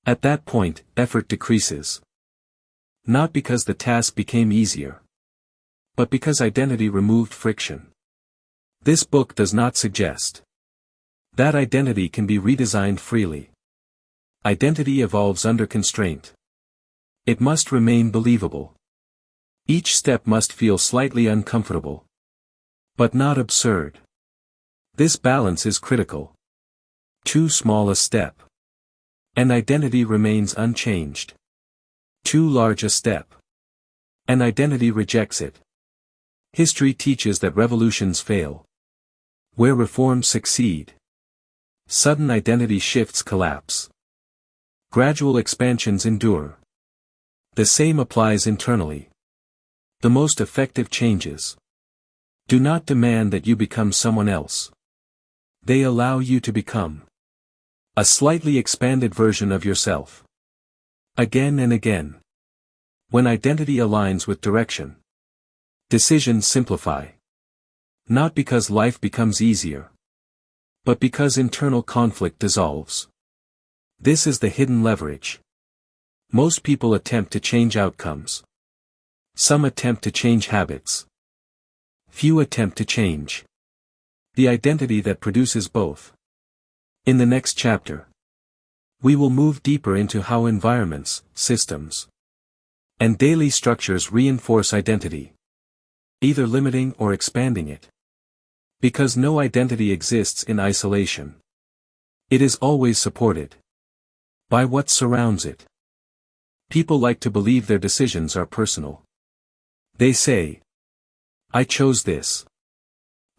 At that point, effort decreases. Not because the task became easier, but because identity removed friction. This book does not suggest that identity can be redesigned freely. Identity evolves under constraint. It must remain believable. Each step must feel slightly uncomfortable, but not absurd. This balance is critical. Too small a step, and identity remains unchanged. Too large a step, and identity rejects it. History teaches that revolutions fail. Where reforms succeed, sudden identity shifts collapse. Gradual expansions endure. The same applies internally. The most effective changes do not demand that you become someone else. They allow you to become a slightly expanded version of yourself. Again and again. When identity aligns with direction, decisions simplify. Not because life becomes easier, but because internal conflict dissolves. This is the hidden leverage. Most people attempt to change outcomes. Some attempt to change habits. Few attempt to change the identity that produces both. In the next chapter, we will move deeper into how environments, systems, and daily structures reinforce identity, either limiting or expanding it. Because no identity exists in isolation. It is always supported by what surrounds it. People like to believe their decisions are personal. They say, I chose this.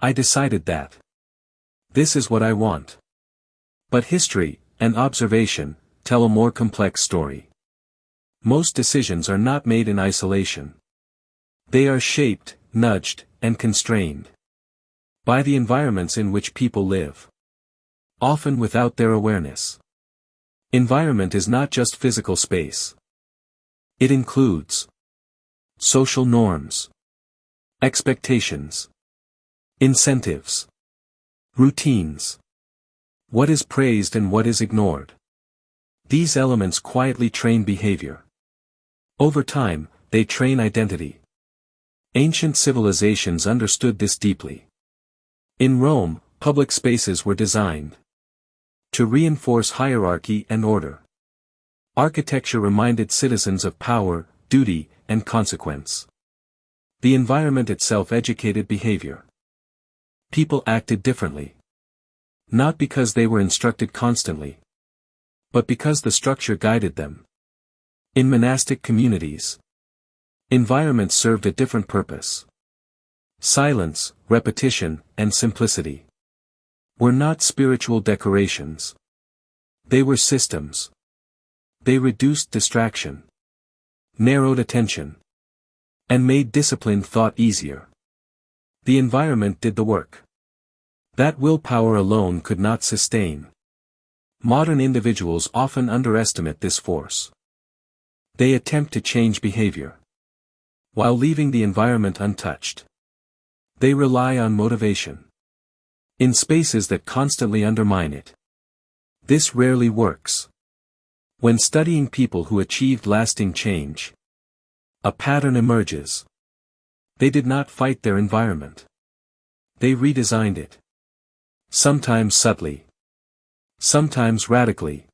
I decided that. This is what I want. But history, and observation, tell a more complex story. Most decisions are not made in isolation. They are shaped, nudged, and constrained by the environments in which people live. Often without their awareness. Environment is not just physical space. It includes social norms, expectations, incentives, routines. What is praised and what is ignored. These elements quietly train behavior. Over time, they train identity. Ancient civilizations understood this deeply. In Rome, public spaces were designed to reinforce hierarchy and order. Architecture reminded citizens of power, duty, and consequence. The environment itself educated behavior. People acted differently. Not because they were instructed constantly, but because the structure guided them. In monastic communities, environments served a different purpose. Silence, repetition, and simplicity were not spiritual decorations. They were systems. They reduced distraction, narrowed attention, and made disciplined thought easier. The environment did the work that willpower alone could not sustain. Modern individuals often underestimate this force. They attempt to change behavior while leaving the environment untouched. They rely on motivation in spaces that constantly undermine it. This rarely works. When studying people who achieved lasting change, a pattern emerges. They did not fight their environment. They redesigned it. Sometimes subtly. Sometimes radically.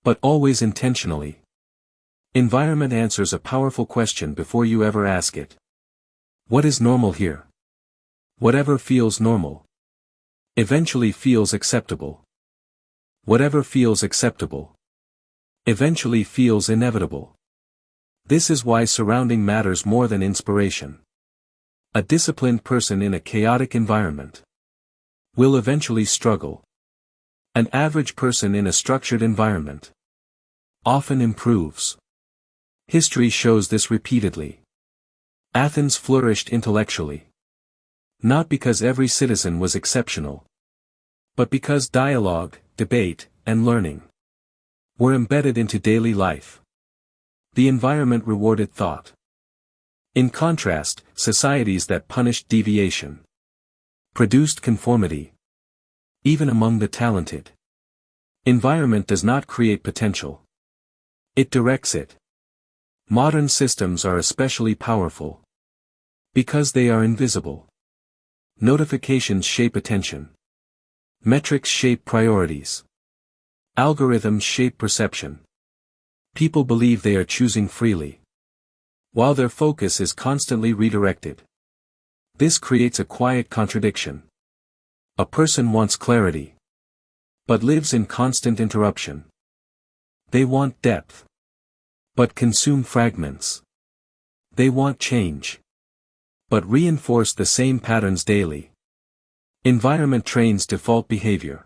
But always intentionally. Environment answers a powerful question before you ever ask it. What is normal here? Whatever feels normal eventually feels acceptable. Whatever feels acceptable eventually feels inevitable. This is why surrounding matters more than inspiration. A disciplined person in a chaotic environment will eventually struggle. An average person in a structured environment often improves. History shows this repeatedly. Athens flourished intellectually. Not because every citizen was exceptional, but because dialogue, debate, and learning were embedded into daily life. The environment rewarded thought. In contrast, societies that punished deviation produced conformity, even among the talented. Environment does not create potential. It directs it. Modern systems are especially powerful because they are invisible. Notifications shape attention. Metrics shape priorities. Algorithms shape perception. People believe they are choosing freely, while their focus is constantly redirected. This creates a quiet contradiction. A person wants clarity, but lives in constant interruption. They want depth, but consume fragments. They want change, but reinforce the same patterns daily. Environment trains default behavior,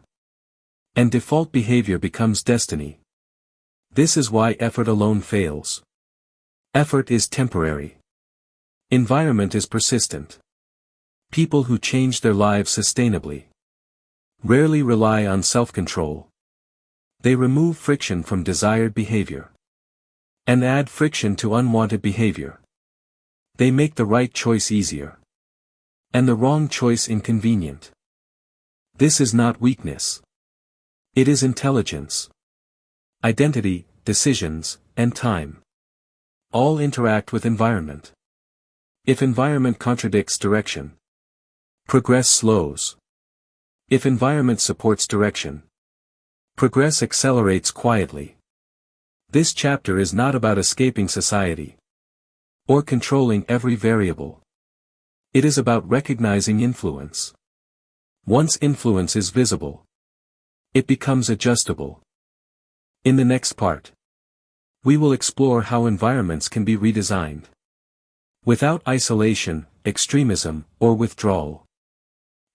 and default behavior becomes destiny. This is why effort alone fails. Effort is temporary. Environment is persistent. People who change their lives sustainably rarely rely on self-control. They remove friction from desired behavior and add friction to unwanted behavior. They make the right choice easier and the wrong choice inconvenient. This is not weakness. It is intelligence. Identity, decisions, and time all interact with environment. If environment contradicts direction, progress slows. If environment supports direction, progress accelerates quietly. This chapter is not about escaping society or controlling every variable. It is about recognizing influence. Once influence is visible, it becomes adjustable. In the next part, we will explore how environments can be redesigned without isolation, extremism, or withdrawal.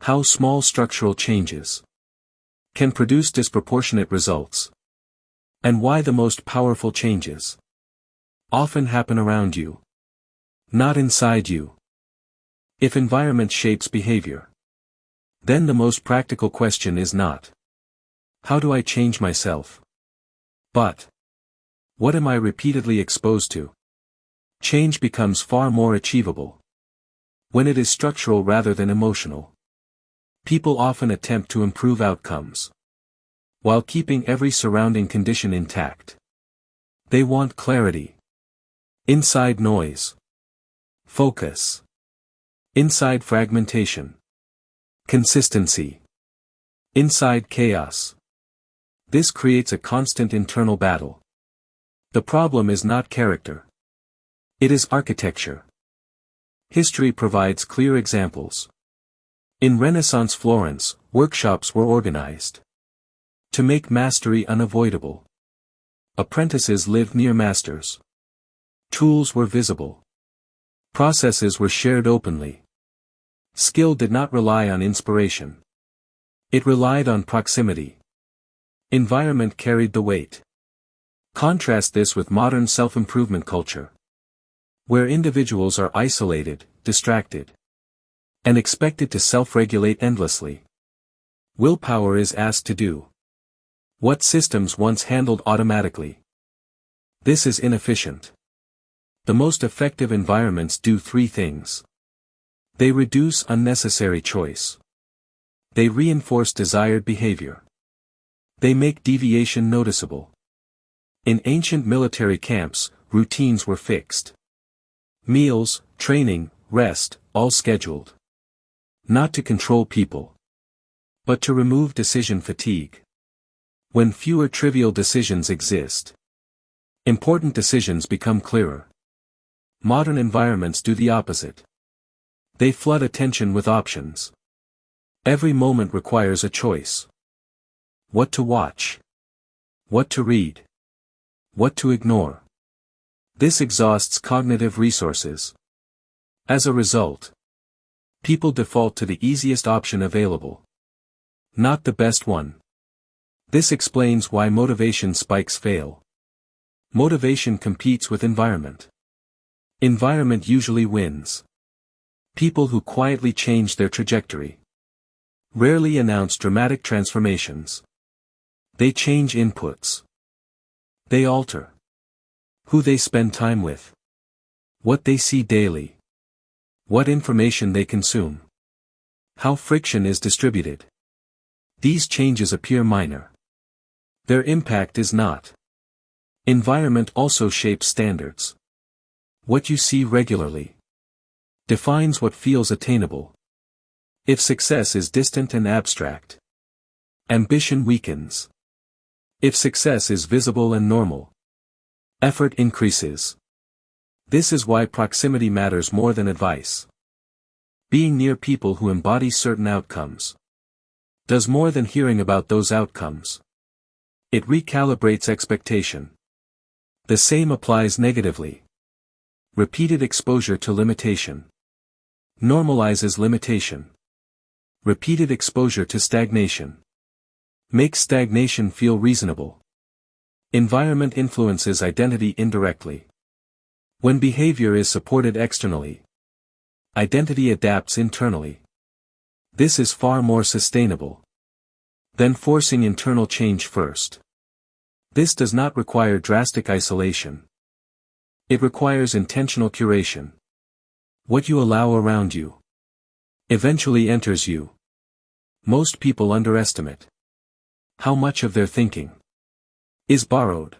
How small structural changes can produce disproportionate results, and why the most powerful changes often happen around you, not inside you. If environment shapes behavior, then the most practical question is not, how do I change myself? But, what am I repeatedly exposed to? Change becomes far more achievable when it is structural rather than emotional. People often attempt to improve outcomes while keeping every surrounding condition intact. They want clarity inside noise, focus inside fragmentation, consistency inside chaos. This creates a constant internal battle. The problem is not character. It is architecture. History provides clear examples. In Renaissance Florence, workshops were organized to make mastery unavoidable. Apprentices lived near masters. Tools were visible. Processes were shared openly. Skill did not rely on inspiration. It relied on proximity. Environment carried the weight. Contrast this with modern self-improvement culture, where individuals are isolated, distracted, and expected to self-regulate endlessly. Willpower is asked to do what systems once handled automatically. This is inefficient. The most effective environments do three things. They reduce unnecessary choice. They reinforce desired behavior. They make deviation noticeable. In ancient military camps, routines were fixed. Meals, training, rest, all scheduled. Not to control people, but to remove decision fatigue. When fewer trivial decisions exist, important decisions become clearer. Modern environments do the opposite. They flood attention with options. Every moment requires a choice. What to watch. What to read. What to ignore. This exhausts cognitive resources. As a result, people default to the easiest option available, not the best one. This explains why motivation spikes fail. Motivation competes with environment. Environment usually wins. People who quietly change their trajectory rarely announce dramatic transformations. They change inputs. They alter who they spend time with, what they see daily, what information they consume, how friction is distributed. These changes appear minor. Their impact is not. Environment also shapes standards. What you see regularly defines what feels attainable. If success is distant and abstract, ambition weakens. If success is visible and normal, effort increases. This is why proximity matters more than advice. Being near people who embody certain outcomes does more than hearing about those outcomes. It recalibrates expectation. The same applies negatively. Repeated exposure to limitation normalizes limitation. Repeated exposure to stagnation makes stagnation feel reasonable. Environment influences identity indirectly. When behavior is supported externally, identity adapts internally. This is far more sustainable than forcing internal change first. This does not require drastic isolation. It requires intentional curation. What you allow around you eventually enters you. Most people underestimate how much of their thinking is borrowed.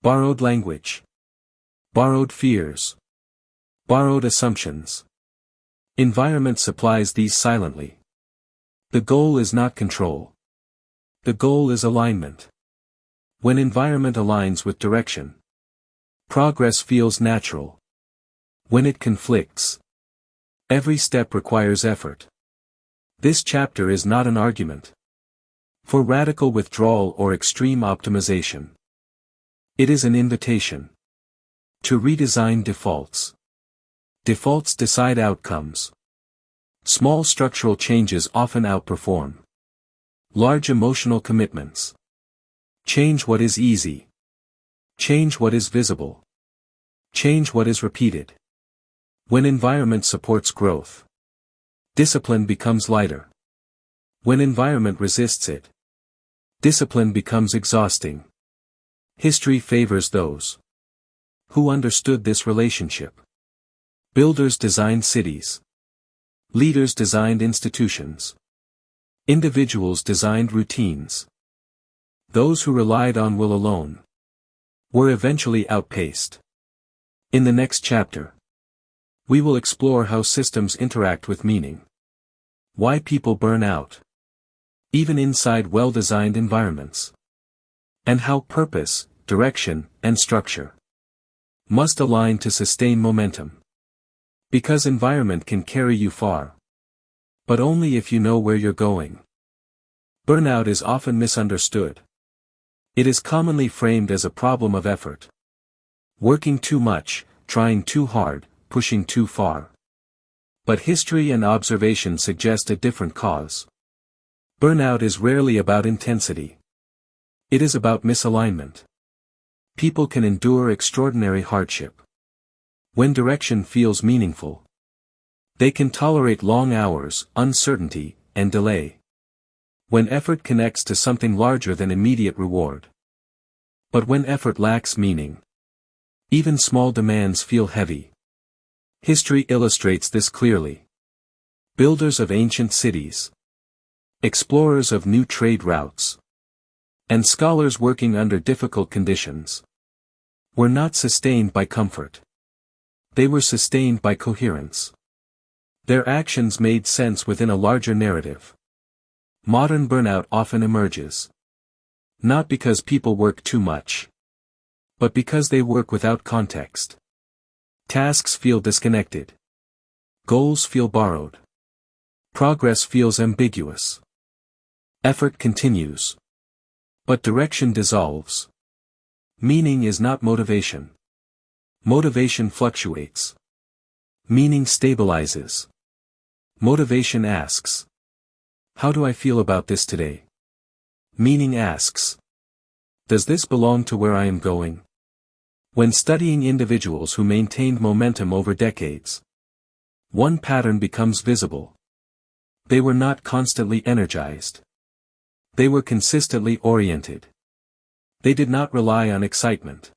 Borrowed language. Borrowed fears. Borrowed assumptions. Environment supplies these silently. The goal is not control. The goal is alignment. When environment aligns with direction, progress feels natural. When it conflicts, every step requires effort. This chapter is not an argument for radical withdrawal or extreme optimization. It is an invitation to redesign defaults. Defaults decide outcomes. Small structural changes often outperform large emotional commitments. Change what is easy. Change what is visible. Change what is repeated. When environment supports growth, discipline becomes lighter. When environment resists it, discipline becomes exhausting. History favors those who understood this relationship. Builders designed cities. Leaders designed institutions. Individuals designed routines. Those who relied on will alone were eventually outpaced. In the next chapter, we will explore how systems interact with meaning. Why people burn out, even inside well-designed environments. And how purpose, direction, and structure must align to sustain momentum. Because environment can carry you far, but only if you know where you're going. Burnout is often misunderstood. It is commonly framed as a problem of effort. Working too much, trying too hard, pushing too far. But history and observation suggest a different cause. Burnout is rarely about intensity. It is about misalignment. People can endure extraordinary hardship when direction feels meaningful. They can tolerate long hours, uncertainty, and delay when effort connects to something larger than immediate reward. But when effort lacks meaning, even small demands feel heavy. History illustrates this clearly. Builders of ancient cities, explorers of new trade routes, and scholars working under difficult conditions were not sustained by comfort. They were sustained by coherence. Their actions made sense within a larger narrative. Modern burnout often emerges not because people work too much, but because they work without context. Tasks feel disconnected. Goals feel borrowed. Progress feels ambiguous. Effort continues, but direction dissolves. Meaning is not motivation. Motivation fluctuates. Meaning stabilizes. Motivation asks, how do I feel about this today? Meaning asks, does this belong to where I am going? When studying individuals who maintained momentum over decades, One pattern becomes visible. They were not constantly energized. They were consistently oriented. They did not rely on excitement.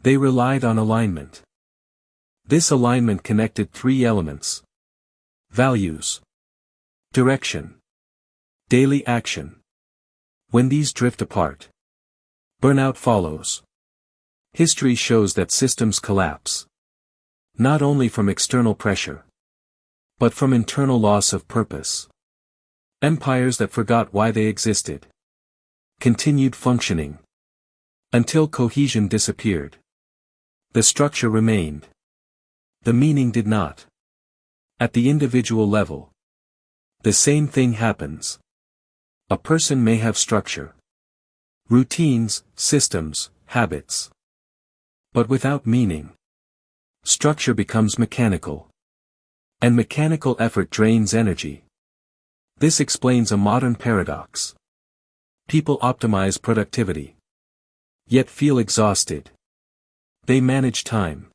They relied on alignment. This alignment connected three elements: values, direction, daily action. When these drift apart, burnout follows. History shows that systems collapse, not only from external pressure, but from internal loss of purpose. Empires that forgot why they existed continued functioning until cohesion disappeared. The structure remained. The meaning did not. At the individual level, the same thing happens. A person may have structure, routines, systems, habits. But without meaning, structure becomes mechanical. And mechanical effort drains energy. This explains a modern paradox. People optimize productivity, yet feel exhausted. They manage time,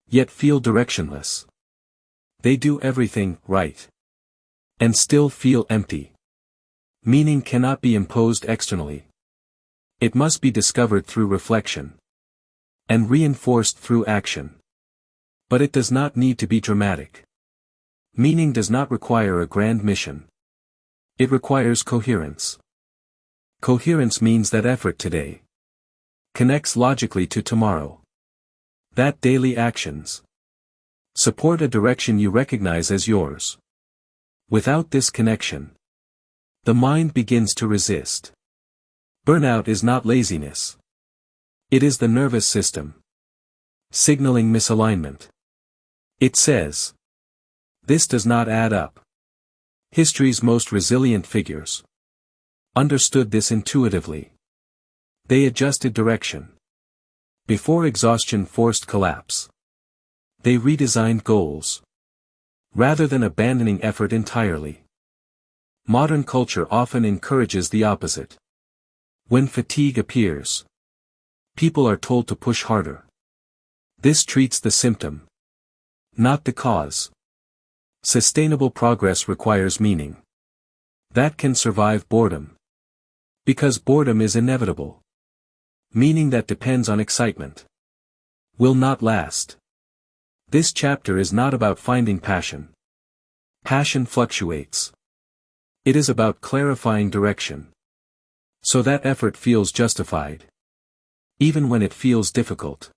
yet feel directionless. They do everything right, and still feel empty. Meaning cannot be imposed externally. It must be discovered through reflection, and reinforced through action. But it does not need to be dramatic. Meaning does not require a grand mission. It requires coherence. Coherence means that effort today connects logically to tomorrow. That daily actions support a direction you recognize as yours. Without this connection, the mind begins to resist. Burnout is not laziness. It is the nervous system signaling misalignment. It says, "This does not add up." History's most resilient figures understood this intuitively. They adjusted direction before exhaustion forced collapse. They redesigned goals rather than abandoning effort entirely. Modern culture often encourages the opposite. When fatigue appears, people are told to push harder. This treats the symptom, not the cause. Sustainable progress requires meaning that can survive boredom. Because boredom is inevitable. Meaning that depends on excitement will not last. This chapter is not about finding passion. Passion fluctuates. It is about clarifying direction, so that effort feels justified, even when it feels difficult.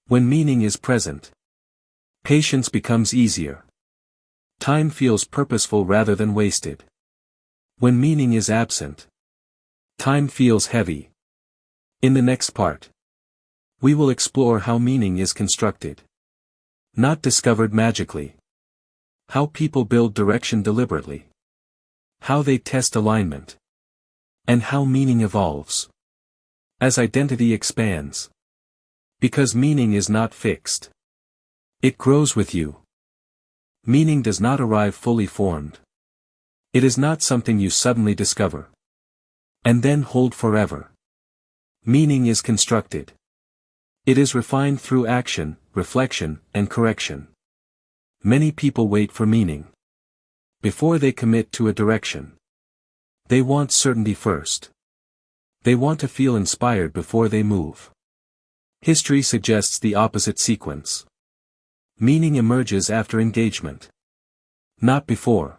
When meaning is present, patience becomes easier. Time feels purposeful rather than wasted. When meaning is absent, time feels heavy. In the next part, we will explore how meaning is constructed, not discovered magically. How people build direction deliberately. How they test alignment. And how meaning evolves as identity expands. Because meaning is not fixed. It grows with you. Meaning does not arrive fully formed. It is not something you suddenly discover and then hold forever. Meaning is constructed. It is refined through action, reflection, and correction. Many people wait for meaning before they commit to a direction. They want certainty first. They want to feel inspired before they move. History suggests the opposite sequence. Meaning emerges after engagement, not before.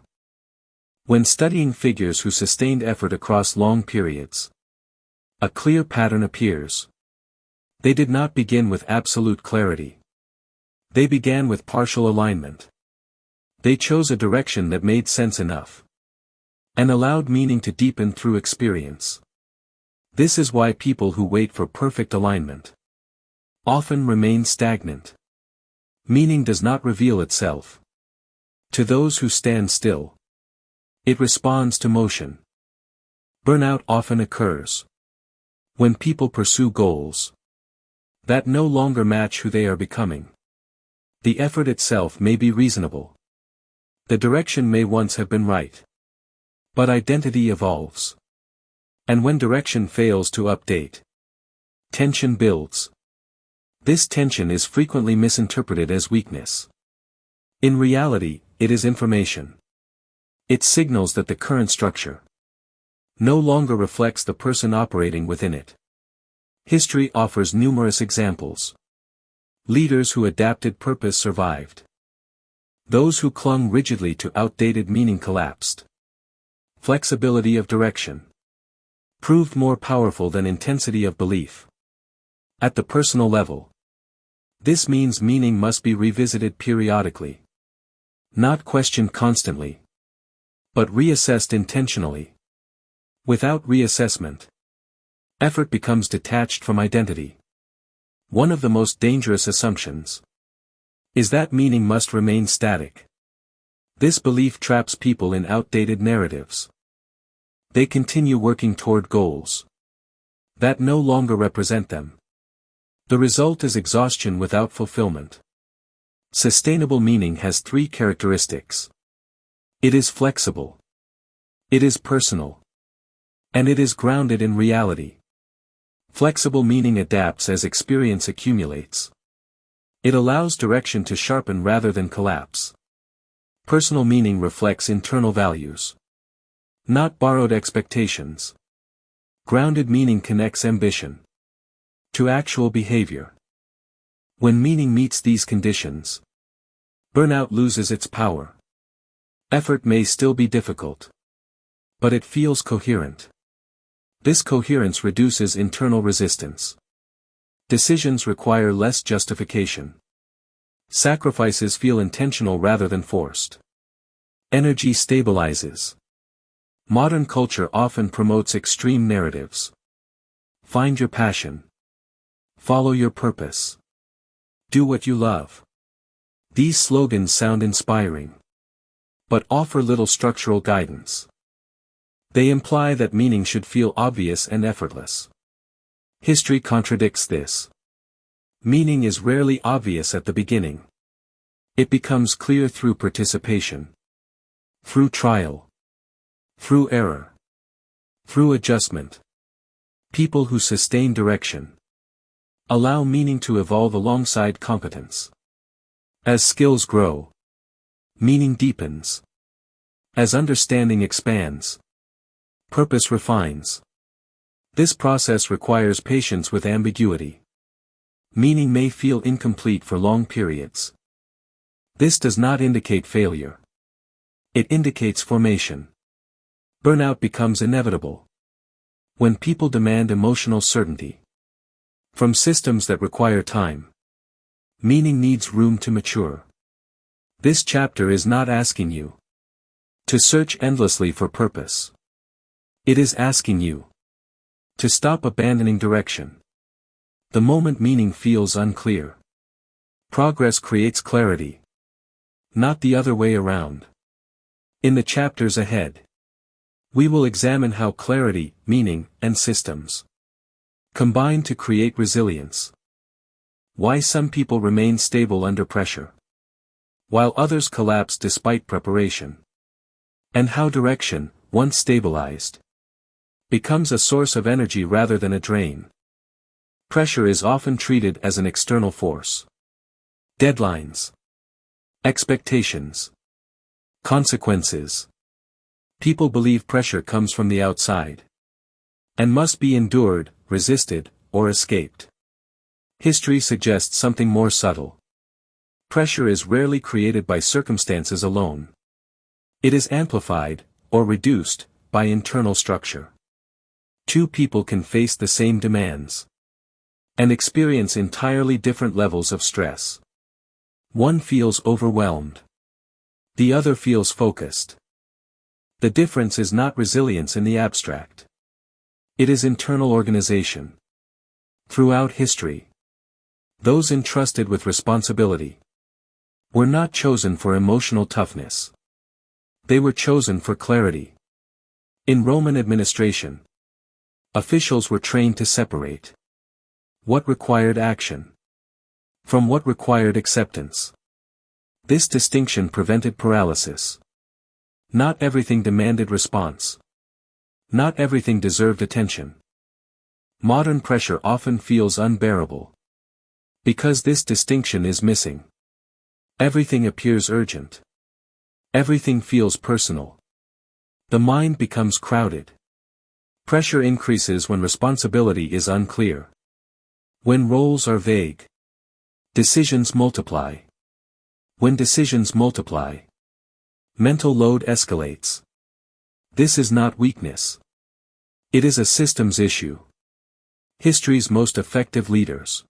When studying figures who sustained effort across long periods, a clear pattern appears. They did not begin with absolute clarity. They began with partial alignment. They chose a direction that made sense enough, and allowed meaning to deepen through experience. This is why people who wait for perfect alignment often remain stagnant. Meaning does not reveal itself to those who stand still. It responds to motion. Burnout often occurs when people pursue goals that no longer match who they are becoming. The effort itself may be reasonable. The direction may once have been right. But identity evolves. And when direction fails to update, tension builds. This tension is frequently misinterpreted as weakness. In reality, it is information. It signals that the current structure no longer reflects the person operating within it. History offers numerous examples. Leaders who adapted purpose survived. Those who clung rigidly to outdated meaning collapsed. Flexibility of direction proved more powerful than intensity of belief. At the personal level, this means meaning must be revisited periodically. Not questioned constantly, but reassessed intentionally. Without reassessment, effort becomes detached from identity. One of the most dangerous assumptions is that meaning must remain static. This belief traps people in outdated narratives. They continue working toward goals that no longer represent them. The result is exhaustion without fulfillment. Sustainable meaning has three characteristics. It is flexible. It is personal. And it is grounded in reality. Flexible meaning adapts as experience accumulates. It allows direction to sharpen rather than collapse. Personal meaning reflects internal values, not borrowed expectations. Grounded meaning connects ambition to actual behavior. When meaning meets these conditions, burnout loses its power. Effort may still be difficult, but it feels coherent. This coherence reduces internal resistance. Decisions require less justification. Sacrifices feel intentional rather than forced. Energy stabilizes. Modern culture often promotes extreme narratives. Find your passion. Follow your purpose. Do what you love. These slogans sound inspiring, but offer little structural guidance. They imply that meaning should feel obvious and effortless. History contradicts this. Meaning is rarely obvious at the beginning. It becomes clear through participation, through trial, through error, through adjustment. People who sustain direction allow meaning to evolve alongside competence. As skills grow, meaning deepens. As understanding expands, purpose refines. This process requires patience with ambiguity. Meaning may feel incomplete for long periods. This does not indicate failure. It indicates formation. Burnout becomes inevitable when people demand emotional certainty from systems that require time. Meaning needs room to mature. This chapter is not asking you to search endlessly for purpose. It is asking you to stop abandoning direction the moment meaning feels unclear. Progress creates clarity, not the other way around. In the chapters ahead, we will examine how clarity, meaning, and systems combine to create resilience. Why some people remain stable under pressure, while others collapse despite preparation. And how direction, once stabilized, becomes a source of energy rather than a drain. Pressure is often treated as an external force. Deadlines, expectations, consequences. People believe pressure comes from the outside and must be endured, resisted, or escaped. History suggests something more subtle. Pressure is rarely created by circumstances alone. It is amplified, or reduced, by internal structure. Two people can face the same demands and experience entirely different levels of stress. One feels overwhelmed. The other feels focused. The difference is not resilience in the abstract. It is internal organization. Throughout history, those entrusted with responsibility were not chosen for emotional toughness. They were chosen for clarity. In Roman administration, officials were trained to separate what required action from what required acceptance. This distinction prevented paralysis. Not everything demanded response. Not everything deserved attention. Modern pressure often feels unbearable because this distinction is missing. Everything appears urgent. Everything feels personal. The mind becomes crowded. Pressure increases when responsibility is unclear. When roles are vague. Decisions multiply. When decisions multiply, mental load escalates. This is not weakness. It is a systems issue. History's most effective leaders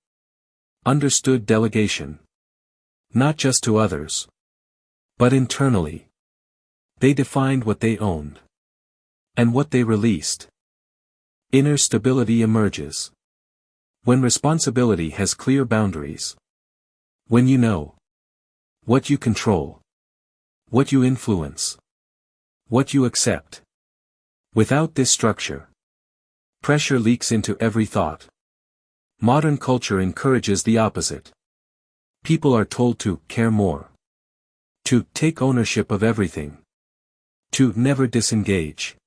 understood delegation. Not just to others, but internally. They defined what they owned and what they released. Inner stability emerges when responsibility has clear boundaries. When you know what you control, what you influence, what you accept. Without this structure, pressure leaks into every thought. Modern culture encourages the opposite. People are told to care more, to take ownership of everything, to never disengage.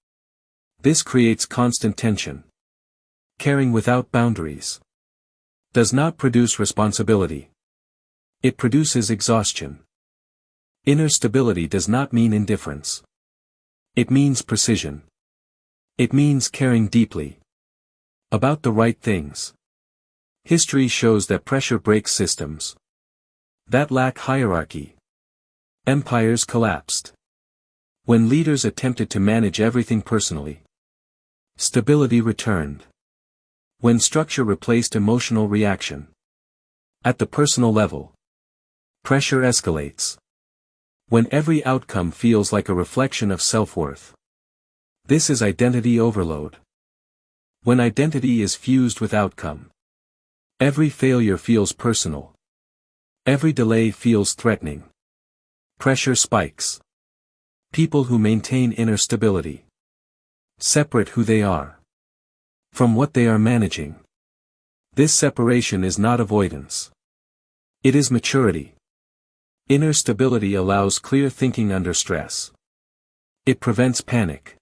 This creates constant tension. Caring without boundaries does not produce responsibility. It produces exhaustion. Inner stability does not mean indifference. It means precision. It means caring deeply about the right things. History shows that pressure breaks systems that lack hierarchy. Empires collapsed when leaders attempted to manage everything personally. Stability returned when structure replaced emotional reaction. At the personal level, pressure escalates when every outcome feels like a reflection of self-worth. This is identity overload. When identity is fused with outcome, every failure feels personal. Every delay feels threatening. Pressure spikes. People who maintain inner stability separate who they are from what they are managing. This separation is not avoidance. It is maturity. Inner stability allows clear thinking under stress. It prevents panic.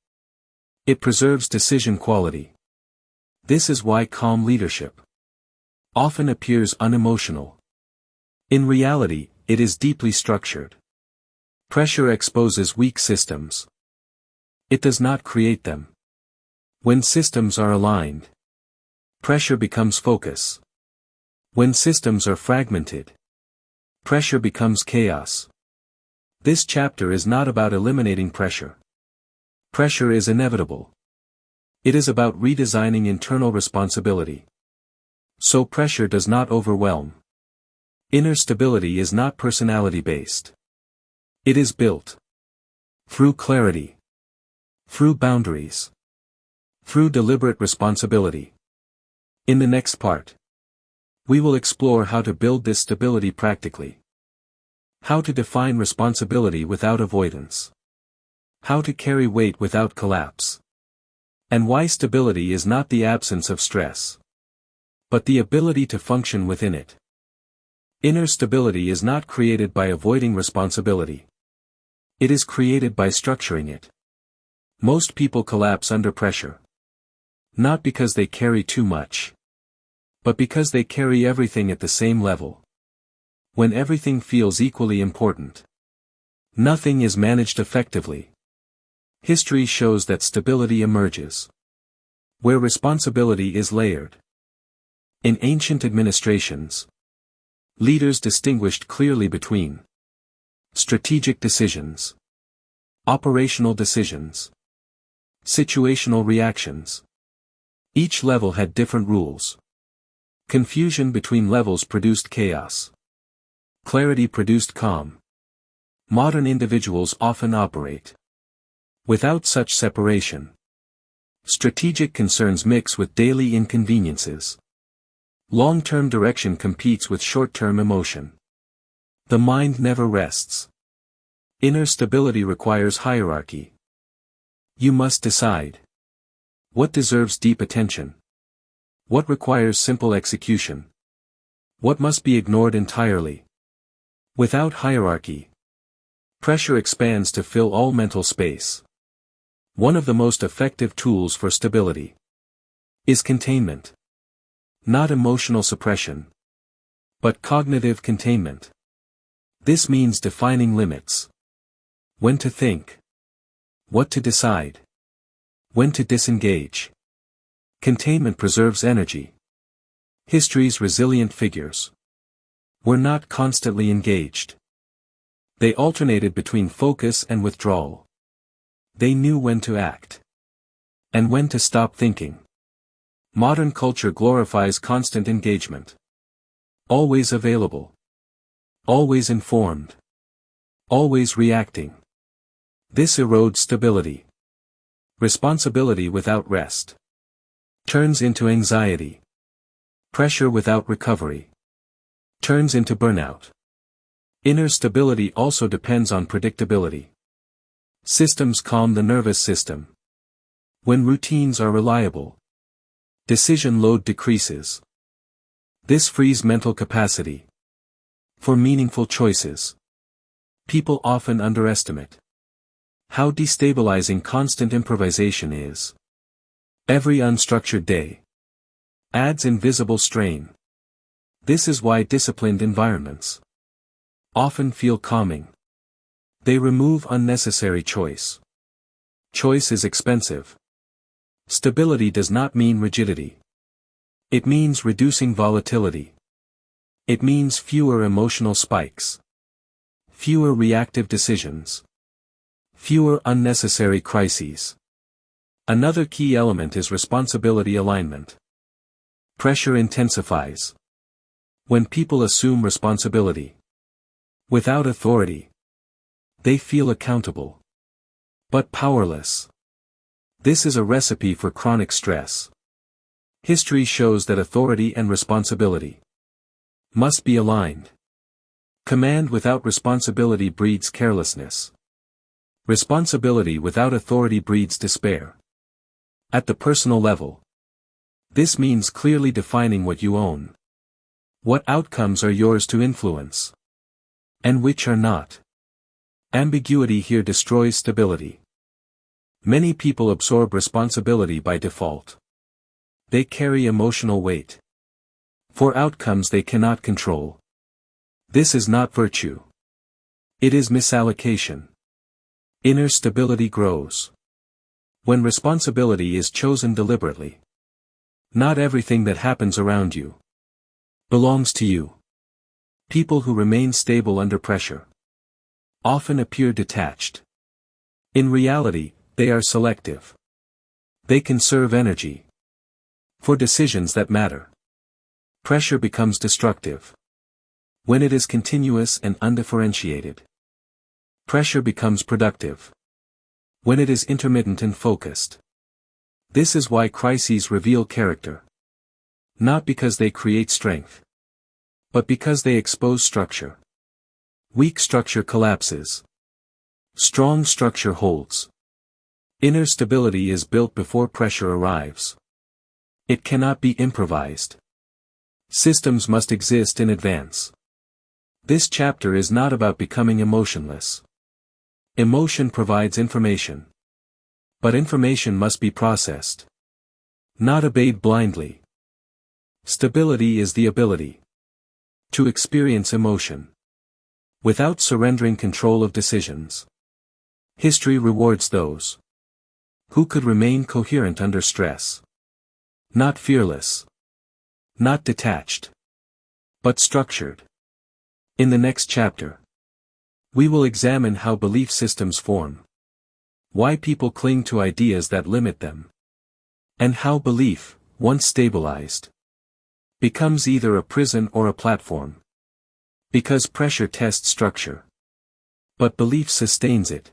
It preserves decision quality. This is why calm leadership often appears unemotional. In reality, it is deeply structured. Pressure exposes weak systems. It does not create them. When systems are aligned, pressure becomes focus. When systems are fragmented, pressure becomes chaos. This chapter is not about eliminating pressure. Pressure is inevitable. It is about redesigning internal responsibility, so pressure does not overwhelm. Inner stability is not personality-based. It is built through clarity, through boundaries, through deliberate responsibility. In the next part, we will explore how to build this stability practically. How to define responsibility without avoidance. How to carry weight without collapse. And why stability is not the absence of stress, but the ability to function within it. Inner stability is not created by avoiding responsibility. It is created by structuring it. Most people collapse under pressure. Not because they carry too much, but because they carry everything at the same level. When everything feels equally important, nothing is managed effectively. History shows that stability emerges where responsibility is layered. In ancient administrations, leaders distinguished clearly between strategic decisions, operational decisions, situational reactions. Each level had different rules. Confusion between levels produced chaos. Clarity produced calm. Modern individuals often operate without such separation. Strategic concerns mix with daily inconveniences. Long-term direction competes with short-term emotion. The mind never rests. Inner stability requires hierarchy. You must decide what deserves deep attention, what requires simple execution, what must be ignored entirely. Without hierarchy, pressure expands to fill all mental space. One of the most effective tools for stability is containment. Not emotional suppression, but cognitive containment. This means defining limits. When to think. What to decide. When to disengage. Containment preserves energy. History's resilient figures were not constantly engaged. They alternated between focus and withdrawal. They knew when to act. And when to stop thinking. Modern culture glorifies constant engagement. Always available. Always informed. Always reacting. This erodes stability. Responsibility without rest turns into anxiety. Pressure without recovery turns into burnout. Inner stability also depends on predictability. Systems calm the nervous system. When routines are reliable, decision load decreases. This frees mental capacity for meaningful choices. People often underestimate how destabilizing constant improvisation is. Every unstructured day adds invisible strain. This is why disciplined environments often feel calming. They remove unnecessary choice. Choice is expensive. Stability does not mean rigidity. It means reducing volatility. It means fewer emotional spikes. Fewer reactive decisions. Fewer unnecessary crises. Another key element is responsibility alignment. Pressure intensifies when people assume responsibility without authority. They feel accountable, but powerless. This is a recipe for chronic stress. History shows that authority and responsibility must be aligned. Command without responsibility breeds carelessness. Responsibility without authority breeds despair. At the personal level, this means clearly defining what you own. What outcomes are yours to influence, and which are not. Ambiguity here destroys stability. Many people absorb responsibility by default. They carry emotional weight for outcomes they cannot control. This is not virtue. It is misallocation. Inner stability grows when responsibility is chosen deliberately. Not everything that happens around you belongs to you. People who remain stable under pressure often appear detached. In reality, they are selective. They conserve energy for decisions that matter. Pressure becomes destructive when it is continuous and undifferentiated. Pressure becomes productive when it is intermittent and focused. This is why crises reveal character. Not because they create strength, but because they expose structure. Weak structure collapses. Strong structure holds. Inner stability is built before pressure arrives. It cannot be improvised. Systems must exist in advance. This chapter is not about becoming emotionless. Emotion provides information. But information must be processed, not obeyed blindly. Stability is the ability to experience emotion without surrendering control of decisions. History rewards those who could remain coherent under stress. Not fearless. Not detached. But structured. In the next chapter, we will examine how belief systems form. Why people cling to ideas that limit them. And how belief, once stabilized, becomes either a prison or a platform. Because pressure tests structure. But belief sustains it.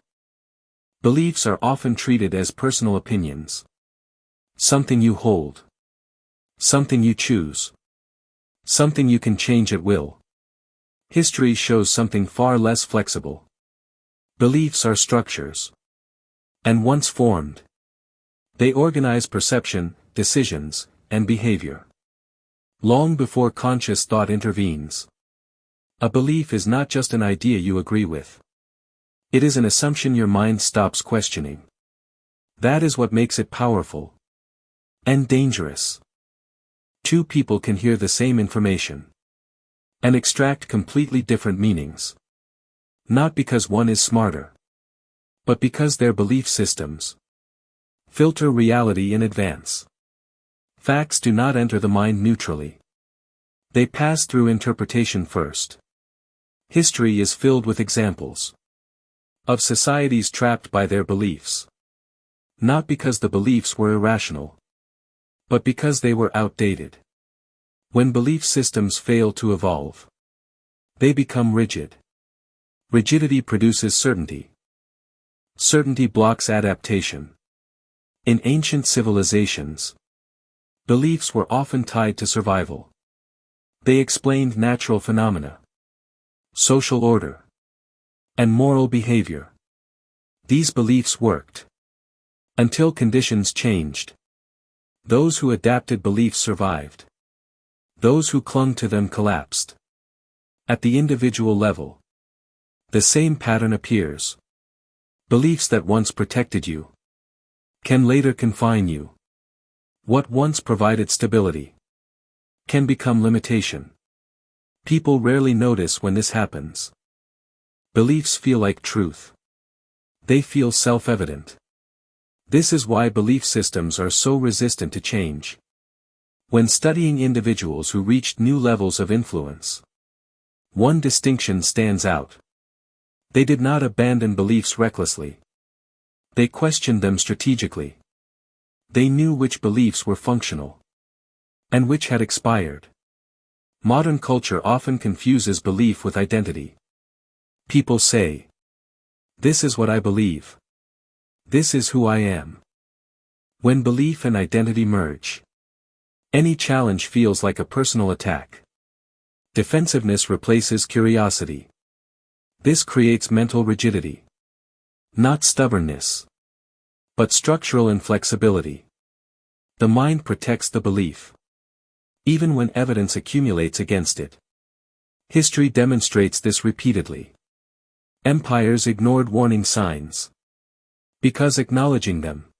Beliefs are often treated as personal opinions. Something you hold. Something you choose. Something you can change at will. History shows something far less flexible. Beliefs are structures. And once formed, they organize perception, decisions, and behavior. Long before conscious thought intervenes. A belief is not just an idea you agree with. It is an assumption your mind stops questioning. That is what makes it powerful. And dangerous. Two people can hear the same information and extract completely different meanings. Not because one is smarter, but because their belief systems filter reality in advance. Facts do not enter the mind neutrally. They pass through interpretation first. History is filled with examples of societies trapped by their beliefs. Not because the beliefs were irrational, but because they were outdated. When belief systems fail to evolve, they become rigid. Rigidity produces certainty. Certainty blocks adaptation. In ancient civilizations, beliefs were often tied to survival. They explained natural phenomena, social order, and moral behavior. These beliefs worked until conditions changed. Those who adapted beliefs survived. Those who clung to them collapsed. At the individual level, the same pattern appears. Beliefs that once protected you can later confine you. What once provided stability can become limitation. People rarely notice when this happens. Beliefs feel like truth. They feel self-evident. This is why belief systems are so resistant to change. When studying individuals who reached new levels of influence, one distinction stands out. They did not abandon beliefs recklessly. They questioned them strategically. They knew which beliefs were functional and which had expired. Modern culture often confuses belief with identity. People say, "This is what I believe. This is who I am." When belief and identity merge, any challenge feels like a personal attack. Defensiveness replaces curiosity. This creates mental rigidity. Not stubbornness, but structural inflexibility. The mind protects the belief, even when evidence accumulates against it. History demonstrates this repeatedly. Empires ignored warning signs because acknowledging them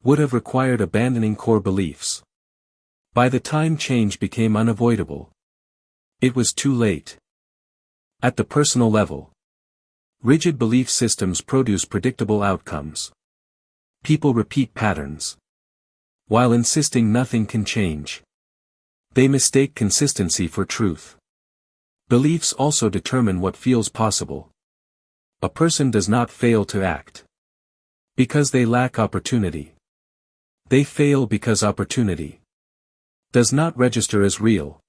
would have required abandoning core beliefs. By the time change became unavoidable, it was too late. At the personal level, rigid belief systems produce predictable outcomes. People repeat patterns, while insisting nothing can change. They mistake consistency for truth. Beliefs also determine what feels possible. A person does not fail to act because they lack opportunity. They fail because opportunity does not register as real.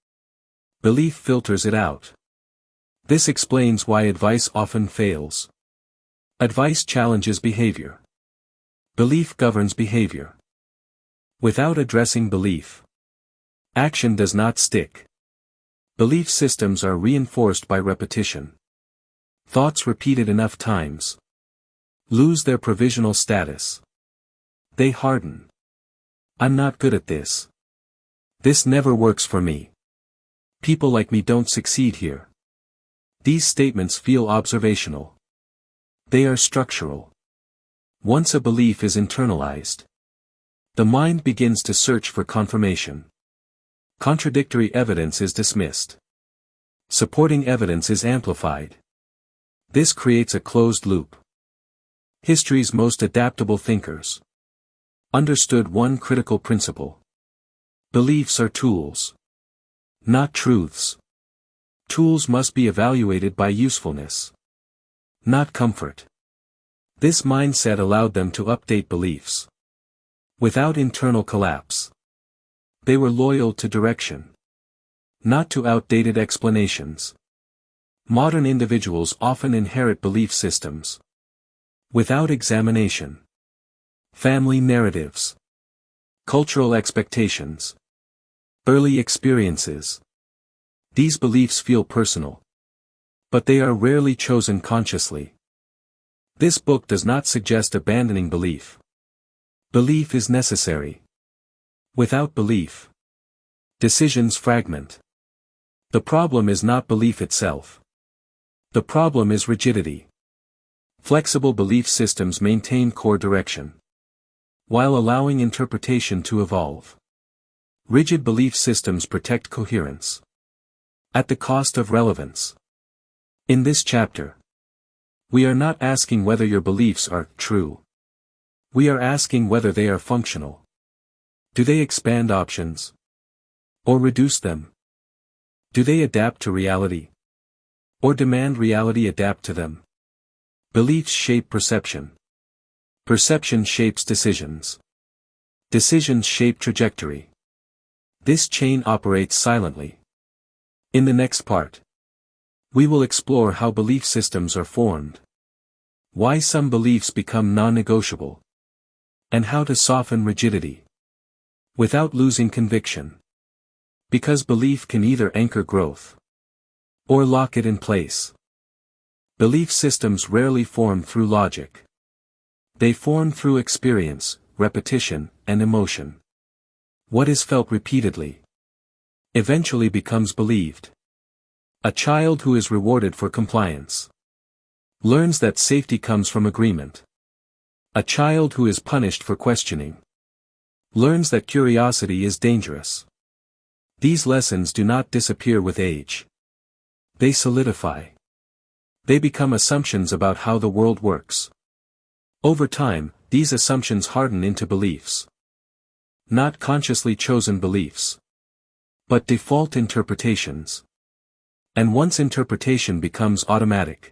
Belief filters it out. This explains why advice often fails. Advice challenges behavior. Belief governs behavior. Without addressing belief, action does not stick. Belief systems are reinforced by repetition. Thoughts repeated enough times lose their provisional status. They harden. "I'm not good at this. This never works for me. People like me don't succeed here." These statements feel observational. They are structural. Once a belief is internalized, the mind begins to search for confirmation. Contradictory evidence is dismissed. Supporting evidence is amplified. This creates a closed loop. History's most adaptable thinkers understood one critical principle. Beliefs are tools, not truths. Tools must be evaluated by usefulness, not comfort. This mindset allowed them to update beliefs without internal collapse. They were loyal to direction, not to outdated explanations. Modern individuals often inherit belief systems without examination. Family narratives, cultural expectations, early experiences. These beliefs feel personal, but they are rarely chosen consciously. This book does not suggest abandoning belief. Belief is necessary. Without belief, decisions fragment. The problem is not belief itself. The problem is rigidity. Flexible belief systems maintain core direction, while allowing interpretation to evolve. Rigid belief systems protect coherence at the cost of relevance. In this chapter, We are not asking whether your beliefs are true. We are asking whether they are functional. Do they expand options? Or reduce them? Do they adapt to reality? Or demand reality adapt to them? Beliefs shape perception. Perception shapes decisions. Decisions shape trajectory. This chain operates silently. In the next part, we will explore how belief systems are formed, why some beliefs become non-negotiable, and how to soften rigidity without losing conviction. Because belief can either anchor growth or lock it in place. Belief systems rarely form through logic. They form through experience, repetition, and emotion. What is felt repeatedly eventually becomes believed. A child who is rewarded for compliance learns that safety comes from agreement. A child who is punished for questioning learns that curiosity is dangerous. These lessons do not disappear with age. They solidify. They become assumptions about how the world works. Over time, these assumptions harden into beliefs. Not consciously chosen beliefs, but default interpretations. And once interpretation becomes automatic,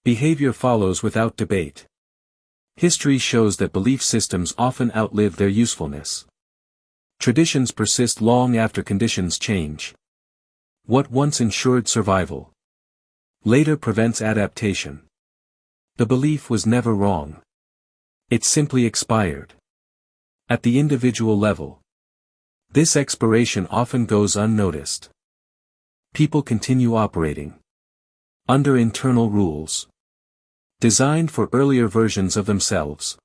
behavior follows without debate. History shows that belief systems often outlive their usefulness. Traditions persist long after conditions change. What once ensured survival later prevents adaptation. The belief was never wrong. It simply expired. At the individual level, this expiration often goes unnoticed. People continue operating under internal rules designed for earlier versions of themselves.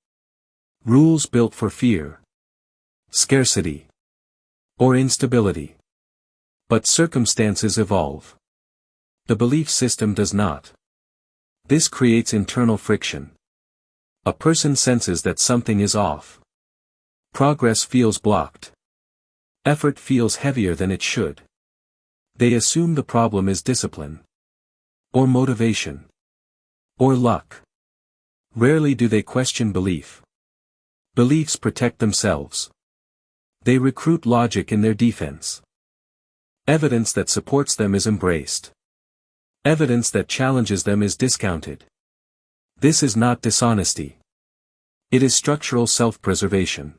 Rules built for fear, scarcity, or instability. But circumstances evolve. The belief system does not. This creates internal friction. A person senses that something is off. Progress feels blocked. Effort feels heavier than it should. They assume the problem is discipline, or motivation, or luck. Rarely do they question belief. Beliefs protect themselves. They recruit logic in their defense. Evidence that supports them is embraced. Evidence that challenges them is discounted. This is not dishonesty. It is structural self-preservation.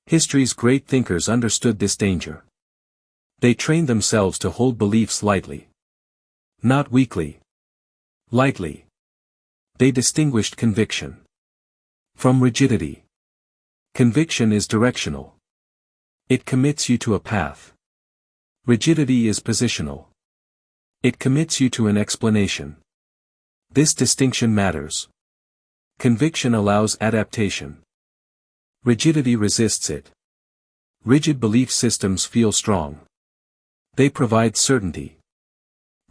History's great thinkers understood this danger. They trained themselves to hold beliefs lightly. Not weakly. Lightly. They distinguished conviction from rigidity. Conviction is directional. It commits you to a path. Rigidity is positional. It commits you to an explanation. This distinction matters. Conviction allows adaptation. Rigidity resists it. Rigid belief systems feel strong. They provide certainty.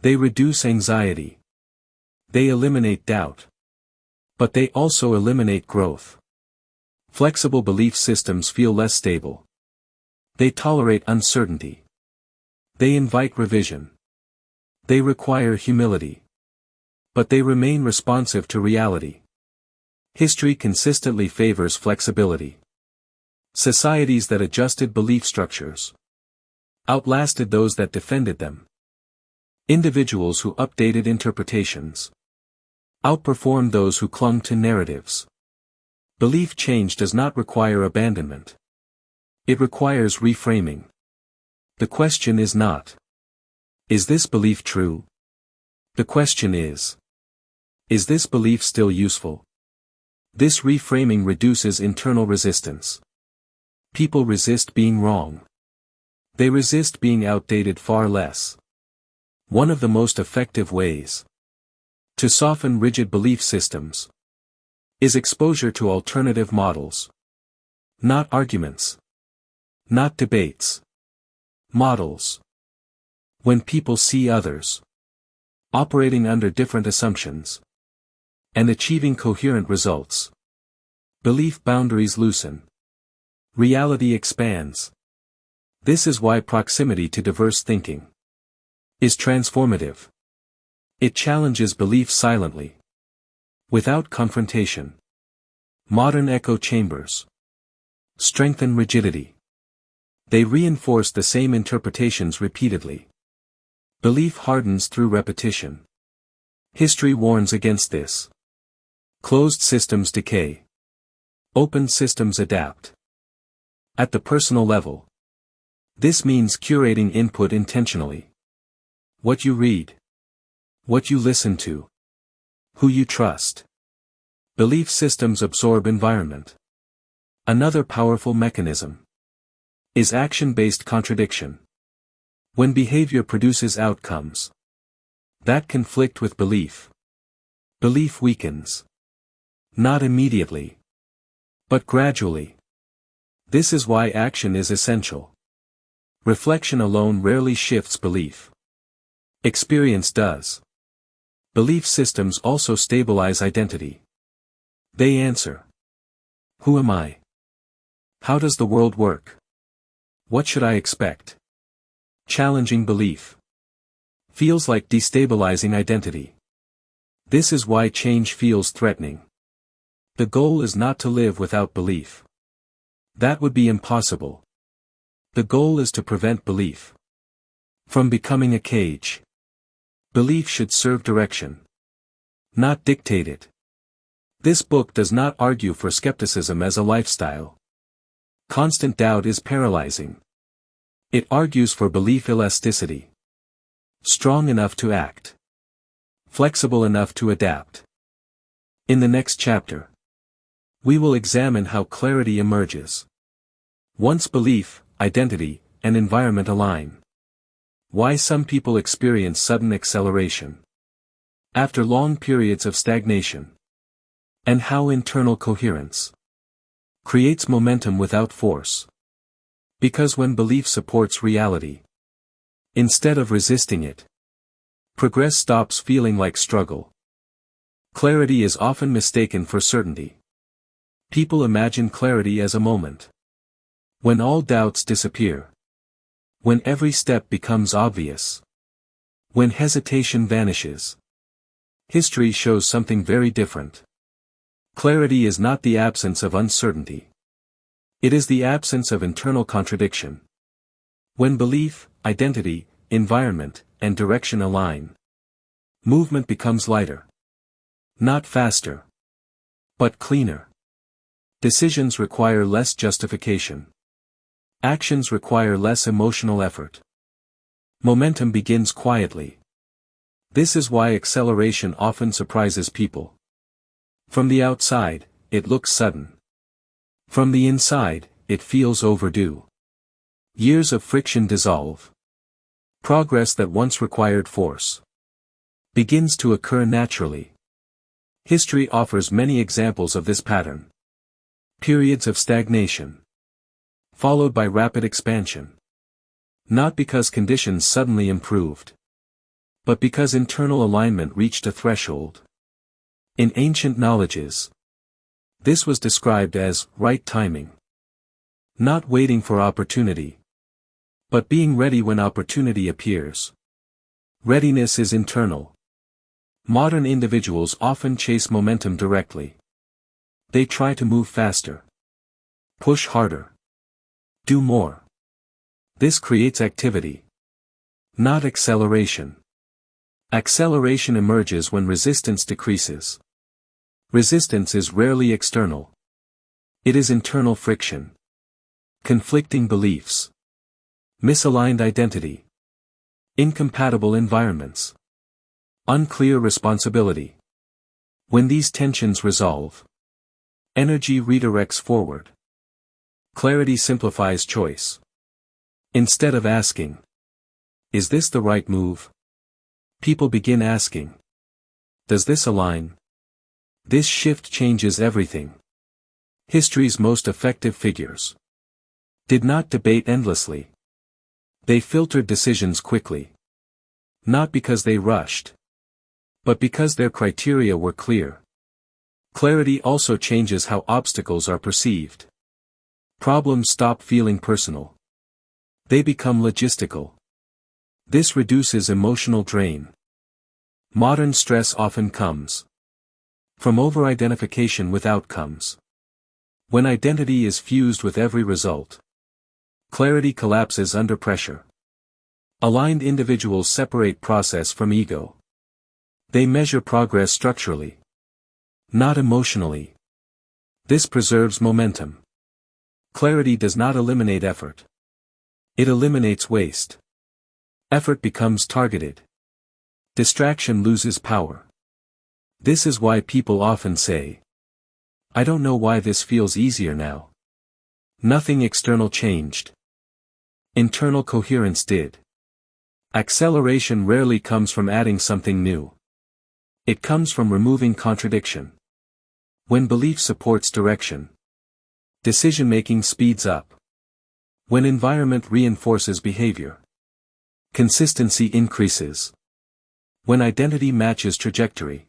They reduce anxiety. They eliminate doubt. But they also eliminate growth. Flexible belief systems feel less stable. They tolerate uncertainty. They invite revision. They require humility. But they remain responsive to reality. History consistently favors flexibility. Societies that adjusted belief structures outlasted those that defended them. Individuals who updated interpretations outperformed those who clung to narratives. Belief change does not require abandonment. It requires reframing. The question is not, is this belief true? The question is this belief still useful? This reframing reduces internal resistance. People resist being wrong. They resist being outdated far less. One of the most effective ways to soften rigid belief systems is exposure to alternative models. Not arguments. Not debates. Models. When people see others operating under different assumptions and achieving coherent results, belief boundaries loosen. Reality expands. This is why proximity to diverse thinking is transformative. It challenges belief silently. without confrontation. Modern echo chambers strengthen rigidity. They reinforce the same interpretations repeatedly. Belief hardens through repetition. History warns against this. Closed systems decay. Open systems adapt. At the personal level, this means curating input intentionally. What you read, what you listen to, who you trust. Belief systems absorb environment. Another powerful mechanism is action-based contradiction. When behavior produces outcomes that conflict with belief, belief weakens. Not immediately, but gradually. This is why action is essential. Reflection alone rarely shifts belief. Experience does. Belief systems also stabilize identity. They answer. Who am I? How does the world work? What should I expect? Challenging belief feels like destabilizing identity. This is why change feels threatening. The goal is not to live without belief. That would be impossible. The goal is to prevent belief from becoming a cage. Belief should serve direction, not dictate it. This book does not argue for skepticism as a lifestyle. Constant doubt is paralyzing. It argues for belief elasticity. Strong enough to act. Flexible enough to adapt. In the next chapter, we will examine how clarity emerges. Once belief, identity, and environment align. Why some people experience sudden acceleration after long periods of stagnation. And how internal coherence creates momentum without force. Because when belief supports reality, instead of resisting it, progress stops feeling like struggle. Clarity is often mistaken for certainty. People imagine clarity as a moment when all doubts disappear. When every step becomes obvious. When hesitation vanishes. History shows something very different. Clarity is not the absence of uncertainty. It is the absence of internal contradiction. When belief, identity, environment, and direction align, movement becomes lighter. Not faster, but cleaner. Decisions require less justification. Actions require less emotional effort. Momentum begins quietly. This is why acceleration often surprises people. From the outside, it looks sudden. From the inside, it feels overdue. Years of friction dissolve. Progress that once required force begins to occur naturally. History offers many examples of this pattern. Periods of stagnation, followed by rapid expansion. Not because conditions suddenly improved, but because internal alignment reached a threshold. In ancient knowledges, this was described as right timing. Not waiting for opportunity, but being ready when opportunity appears. Readiness is internal. Modern individuals often chase momentum directly. They try to move faster, push harder, do more. This creates activity, not acceleration. Acceleration emerges when resistance decreases. Resistance is rarely external. It is internal friction. Conflicting beliefs. Misaligned identity. Incompatible environments. Unclear responsibility. When these tensions resolve, energy redirects forward. Clarity simplifies choice. Instead of asking, is this the right move? People begin asking, does this align? This shift changes everything. History's most effective figures did not debate endlessly. They filtered decisions quickly. Not because they rushed, but because their criteria were clear. Clarity also changes how obstacles are perceived. Problems stop feeling personal. They become logistical. This reduces emotional drain. Modern stress often comes From over-identification with outcomes. When identity is fused with every result, clarity collapses under pressure. Aligned individuals separate process from ego. They measure progress structurally, not emotionally. This preserves momentum. Clarity does not eliminate effort. It eliminates waste. Effort becomes targeted. Distraction loses power. This is why people often say, "I don't know why this feels easier now." Nothing external changed. Internal coherence did. Acceleration rarely comes from adding something new. It comes from removing contradiction. When belief supports direction, decision-making speeds up. When environment reinforces behavior, consistency increases. When identity matches trajectory,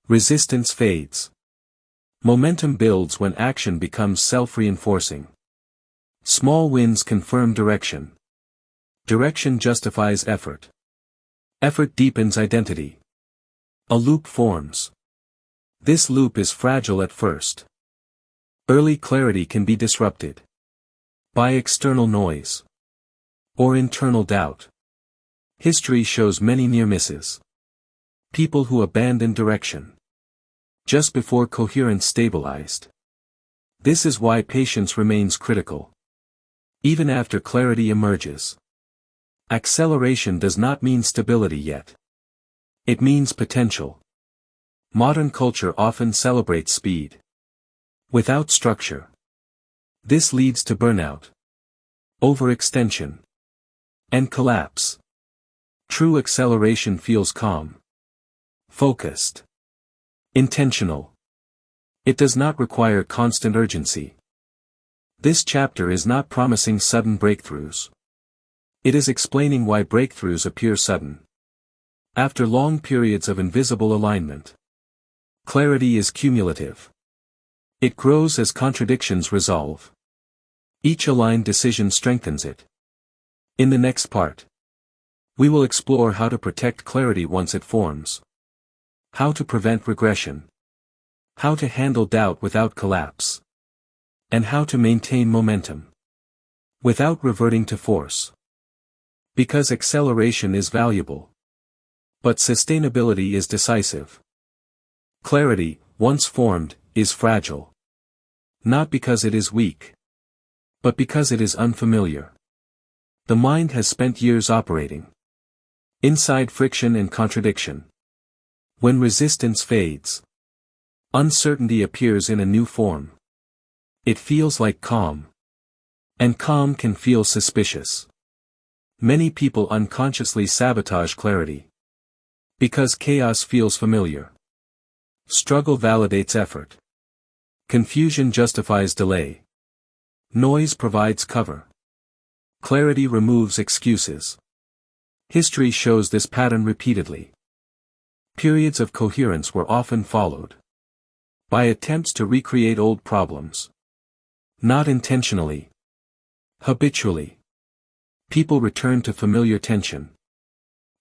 resistance fades. Momentum builds when action becomes self-reinforcing. Small wins confirm direction. Direction justifies effort. Effort deepens identity. A loop forms. This loop is fragile at first. Early clarity can be disrupted by external noise or internal doubt. History shows many near misses. People who abandoned direction just before coherence stabilized. This is why patience remains critical. Even after clarity emerges. Acceleration does not mean stability yet. It means potential. Modern culture often celebrates speed without structure. This leads to burnout, overextension, and collapse. True acceleration feels calm, focused, intentional. It does not require constant urgency. This chapter is not promising sudden breakthroughs. It is explaining why breakthroughs appear sudden. After long periods of invisible alignment, clarity is cumulative. It grows as contradictions resolve. Each aligned decision strengthens it. In the next part, we will explore how to protect clarity once it forms. How to prevent regression. How to handle doubt without collapse. And how to maintain momentum without reverting to force. Because acceleration is valuable, but sustainability is decisive. Clarity, once formed, is fragile. Not because it is weak, but because it is unfamiliar. The mind has spent years operating inside friction and contradiction. When resistance fades, uncertainty appears in a new form. It feels like calm. And calm can feel suspicious. Many people unconsciously sabotage clarity. Because chaos feels familiar. Struggle validates effort. Confusion justifies delay. Noise provides cover. Clarity removes excuses. History shows this pattern repeatedly. Periods of coherence were often followed by attempts to recreate old problems. Not intentionally. Habitually. People returned to familiar tension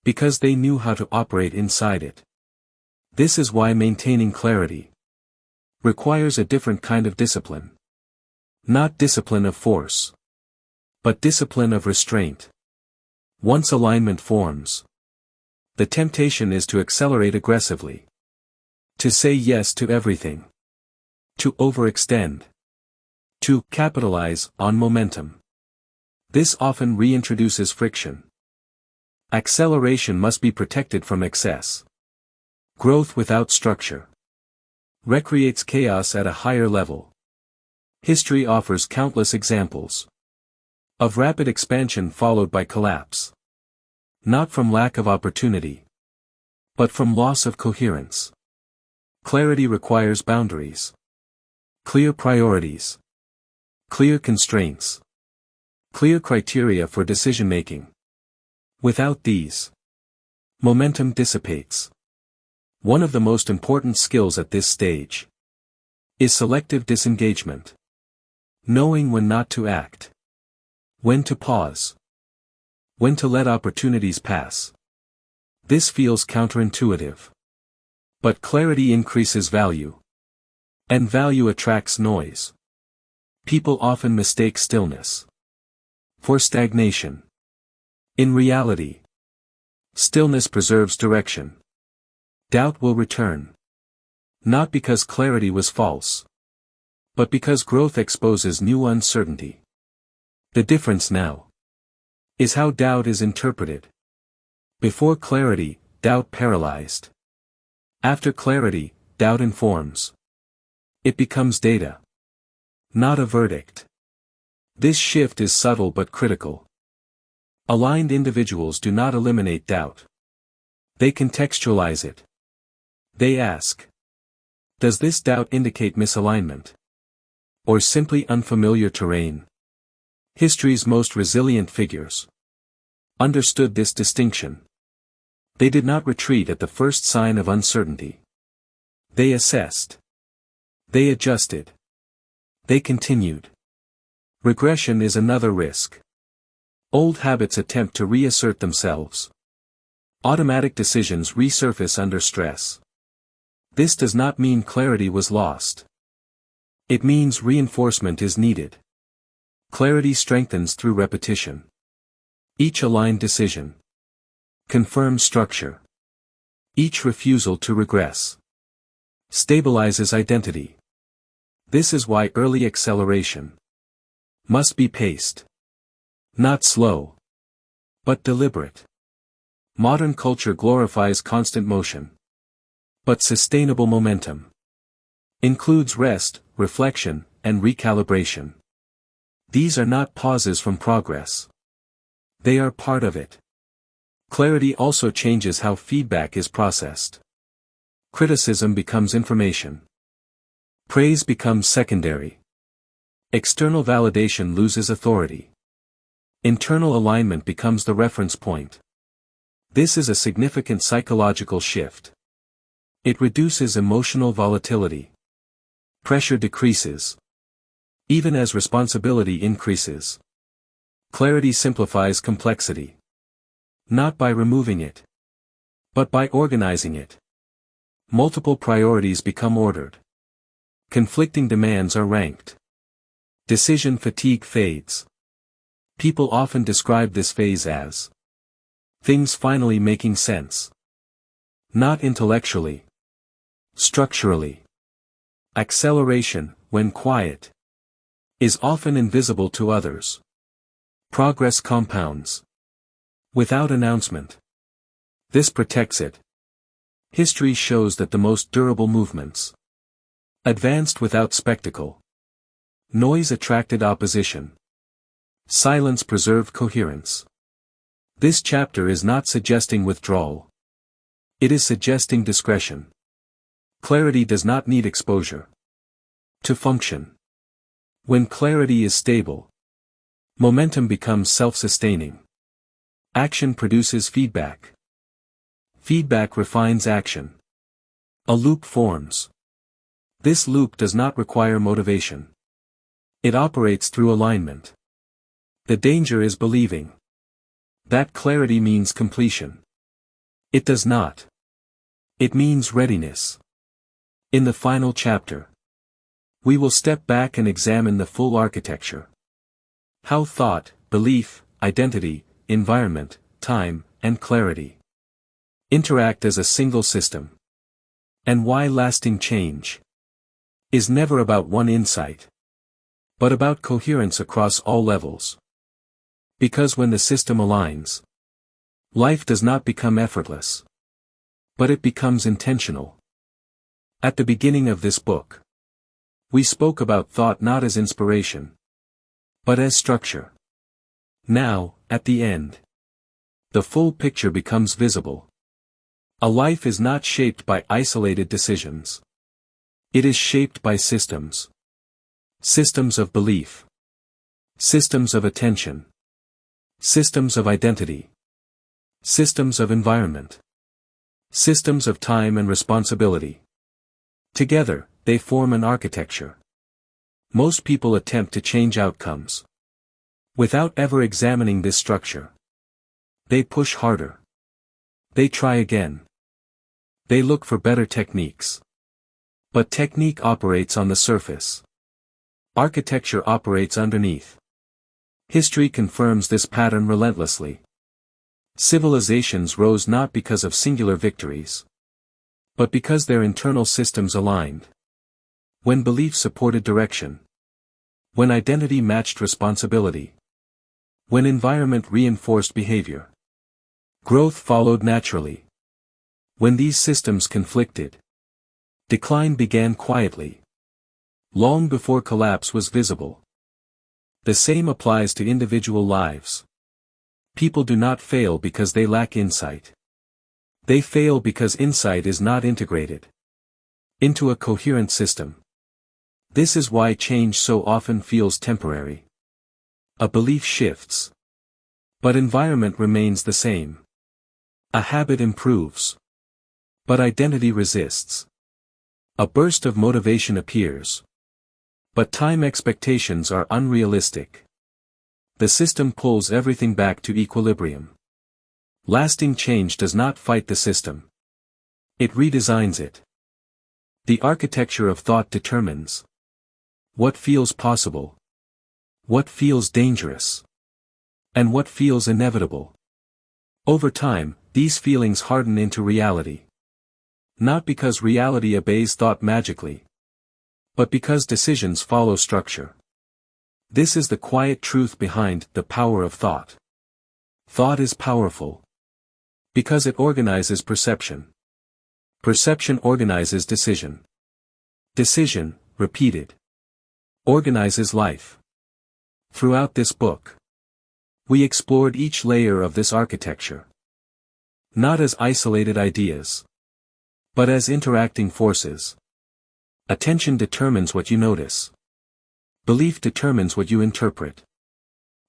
because they knew how to operate inside it. This is why maintaining clarity requires a different kind of discipline. Not discipline of force, but discipline of restraint. Once alignment forms, the temptation is to accelerate aggressively. To say yes to everything. To overextend. To capitalize on momentum. This often reintroduces friction. Acceleration must be protected from excess. Growth without structure recreates chaos at a higher level. History offers countless examples of rapid expansion followed by collapse. Not from lack of opportunity, but from loss of coherence. Clarity requires boundaries. Clear priorities. Clear constraints. Clear criteria for decision-making. Without these, momentum dissipates. One of the most important skills at this stage is selective disengagement. Knowing when not to act. When to pause. When to let opportunities pass. This feels counterintuitive. But clarity increases value. And value attracts noise. People often mistake stillness for stagnation. In reality, stillness preserves direction. Doubt will return. Not because clarity was false, but because growth exposes new uncertainty. The difference now is how doubt is interpreted. Before clarity, doubt paralyzed. After clarity, doubt informs. It becomes data, not a verdict. This shift is subtle but critical. Aligned individuals do not eliminate doubt. They contextualize it. They ask, does this doubt indicate misalignment? Or simply unfamiliar terrain? History's most resilient figures understood this distinction. They did not retreat at the first sign of uncertainty. They assessed. They adjusted. They continued. Regression is another risk. Old habits attempt to reassert themselves. Automatic decisions resurface under stress. This does not mean clarity was lost. It means reinforcement is needed. Clarity strengthens through repetition. Each aligned decision confirms structure. Each refusal to regress stabilizes identity. This is why early acceleration must be paced. Not slow, but deliberate. Modern culture glorifies constant motion. But sustainable momentum includes rest, reflection, and recalibration. These are not pauses from progress. They are part of it. Clarity also changes how feedback is processed. Criticism becomes information. Praise becomes secondary. External validation loses authority. Internal alignment becomes the reference point. This is a significant psychological shift. It reduces emotional volatility. Pressure decreases. Even as responsibility increases. Clarity simplifies complexity. Not by removing it, but by organizing it. Multiple priorities become ordered. Conflicting demands are ranked. Decision fatigue fades. People often describe this phase as things finally making sense. Not intellectually. Structurally. Acceleration, when quiet, is often invisible to others. Progress compounds without announcement. This protects it. History shows that the most durable movements advanced without spectacle. Noise attracted opposition. Silence preserved coherence. This chapter is not suggesting withdrawal. It is suggesting discretion. Clarity does not need exposure to function. When clarity is stable, momentum becomes self-sustaining. Action produces feedback. Feedback refines action. A loop forms. This loop does not require motivation. It operates through alignment. The danger is believing that clarity means completion. It does not. It means readiness. In the final chapter, we will step back and examine the full architecture. How thought, belief, identity, environment, time, and clarity interact as a single system. And why lasting change is never about one insight, but about coherence across all levels. Because when the system aligns, life does not become effortless, but it becomes intentional. At the beginning of this book, we spoke about thought not as inspiration, but as structure. Now, at the end, the full picture becomes visible. A life is not shaped by isolated decisions. It is shaped by systems. Systems of belief. Systems of attention. Systems of identity. Systems of environment. Systems of time and responsibility. Together, they form an architecture. Most people attempt to change outcomes without ever examining this structure. They push harder. They try again. They look for better techniques. But technique operates on the surface. Architecture operates underneath. History confirms this pattern relentlessly. Civilizations rose not because of singular victories, but because their internal systems aligned. When belief supported direction. When identity matched responsibility. When environment reinforced behavior. Growth followed naturally. When these systems conflicted, decline began quietly, long before collapse was visible. The same applies to individual lives. People do not fail because they lack insight. They fail because insight is not integrated into a coherent system. This is why change so often feels temporary. A belief shifts, but environment remains the same. A habit improves, but identity resists. A burst of motivation appears, but time expectations are unrealistic. The system pulls everything back to equilibrium. Lasting change does not fight the system. It redesigns it. The architecture of thought determines what feels possible, what feels dangerous, and what feels inevitable. Over time, these feelings harden into reality. Not because reality obeys thought magically, but because decisions follow structure. This is the quiet truth behind the power of thought. Thought is powerful because it organizes perception. Perception organizes decision. Decision, repeated, organizes life. Throughout this book, we explored each layer of this architecture. Not as isolated ideas, but as interacting forces. Attention determines what you notice. Belief determines what you interpret.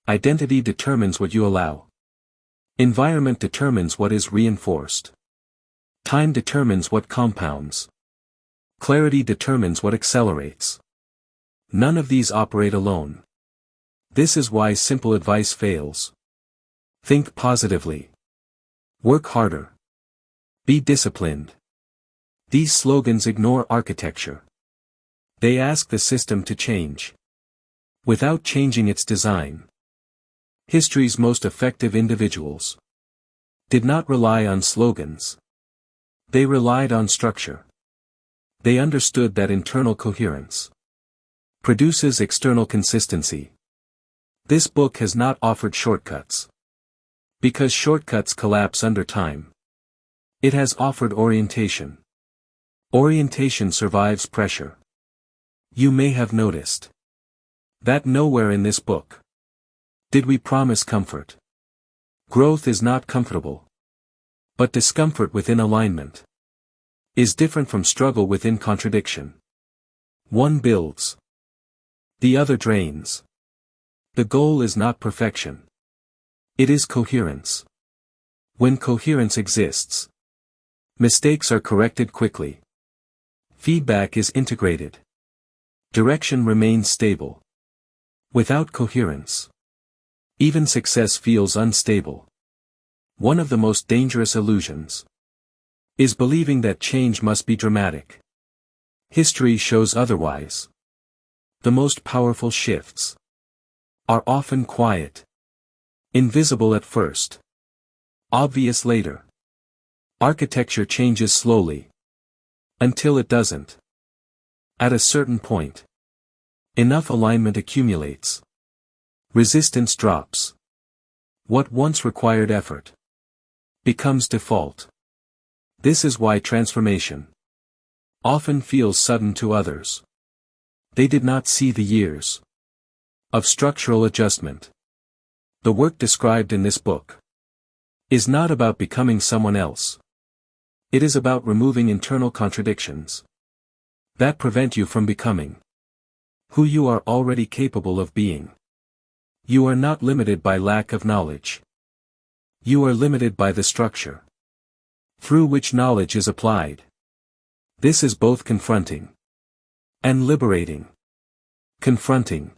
Identity determines what you allow. Environment determines what is reinforced. Time determines what compounds. Clarity determines what accelerates. None of these operate alone. This is why simple advice fails. Think positively. Work harder. Be disciplined. These slogans ignore architecture. They ask the system to change, without changing its design. History's most effective individuals did not rely on slogans. They relied on structure. They understood that internal coherence produces external consistency. This book has not offered shortcuts, because shortcuts collapse under time. It has offered orientation. Orientation survives pressure. You may have noticed that nowhere in this book did we promise comfort. Growth is not comfortable. But discomfort within alignment is different from struggle within contradiction. One builds, the other drains. The goal is not perfection. It is coherence. When coherence exists, mistakes are corrected quickly. Feedback is integrated. Direction remains stable. Without coherence, even success feels unstable. One of the most dangerous illusions is believing that change must be dramatic. History shows otherwise. The most powerful shifts are often quiet, invisible at first, obvious later. Architecture changes slowly, until it doesn't. At a certain point, enough alignment accumulates. Resistance drops. What once required effort becomes default. This is why transformation often feels sudden to others. They did not see the years of structural adjustment. The work described in this book is not about becoming someone else. It is about removing internal contradictions that prevent you from becoming who you are already capable of being. You are not limited by lack of knowledge. You are limited by the structure through which knowledge is applied. This is both confronting and liberating. Confronting,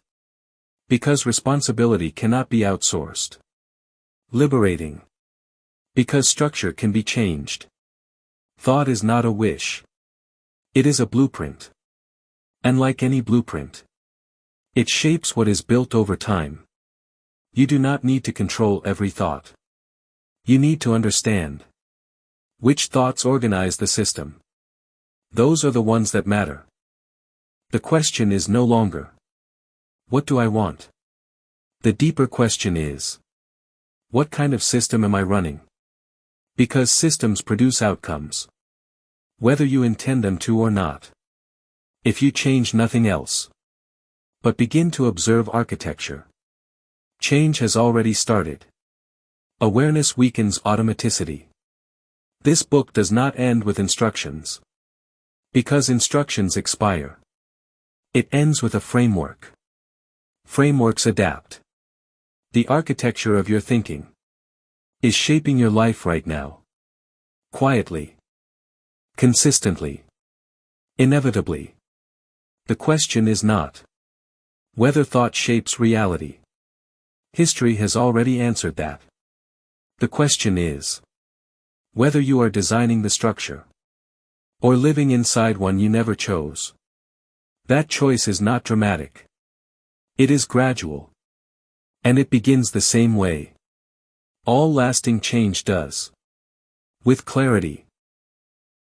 because responsibility cannot be outsourced. Liberating, because structure can be changed. Thought is not a wish. It is a blueprint. And like any blueprint, it shapes what is built over time. You do not need to control every thought. You need to understand which thoughts organize the system. Those are the ones that matter. The question is no longer, what do I want? The deeper question is, what kind of system am I running? Because systems produce outcomes, whether you intend them to or not. If you change nothing else, but begin to observe architecture, change has already started. Awareness weakens automaticity. This book does not end with instructions, because instructions expire. It ends with a framework. Frameworks adapt. The architecture of your thinking is shaping your life right now. Quietly. Consistently. Inevitably. The question is not whether thought shapes reality. History has already answered that. The question is whether you are designing the structure or living inside one you never chose. That choice is not dramatic. It is gradual. And it begins the same way all lasting change does. With clarity.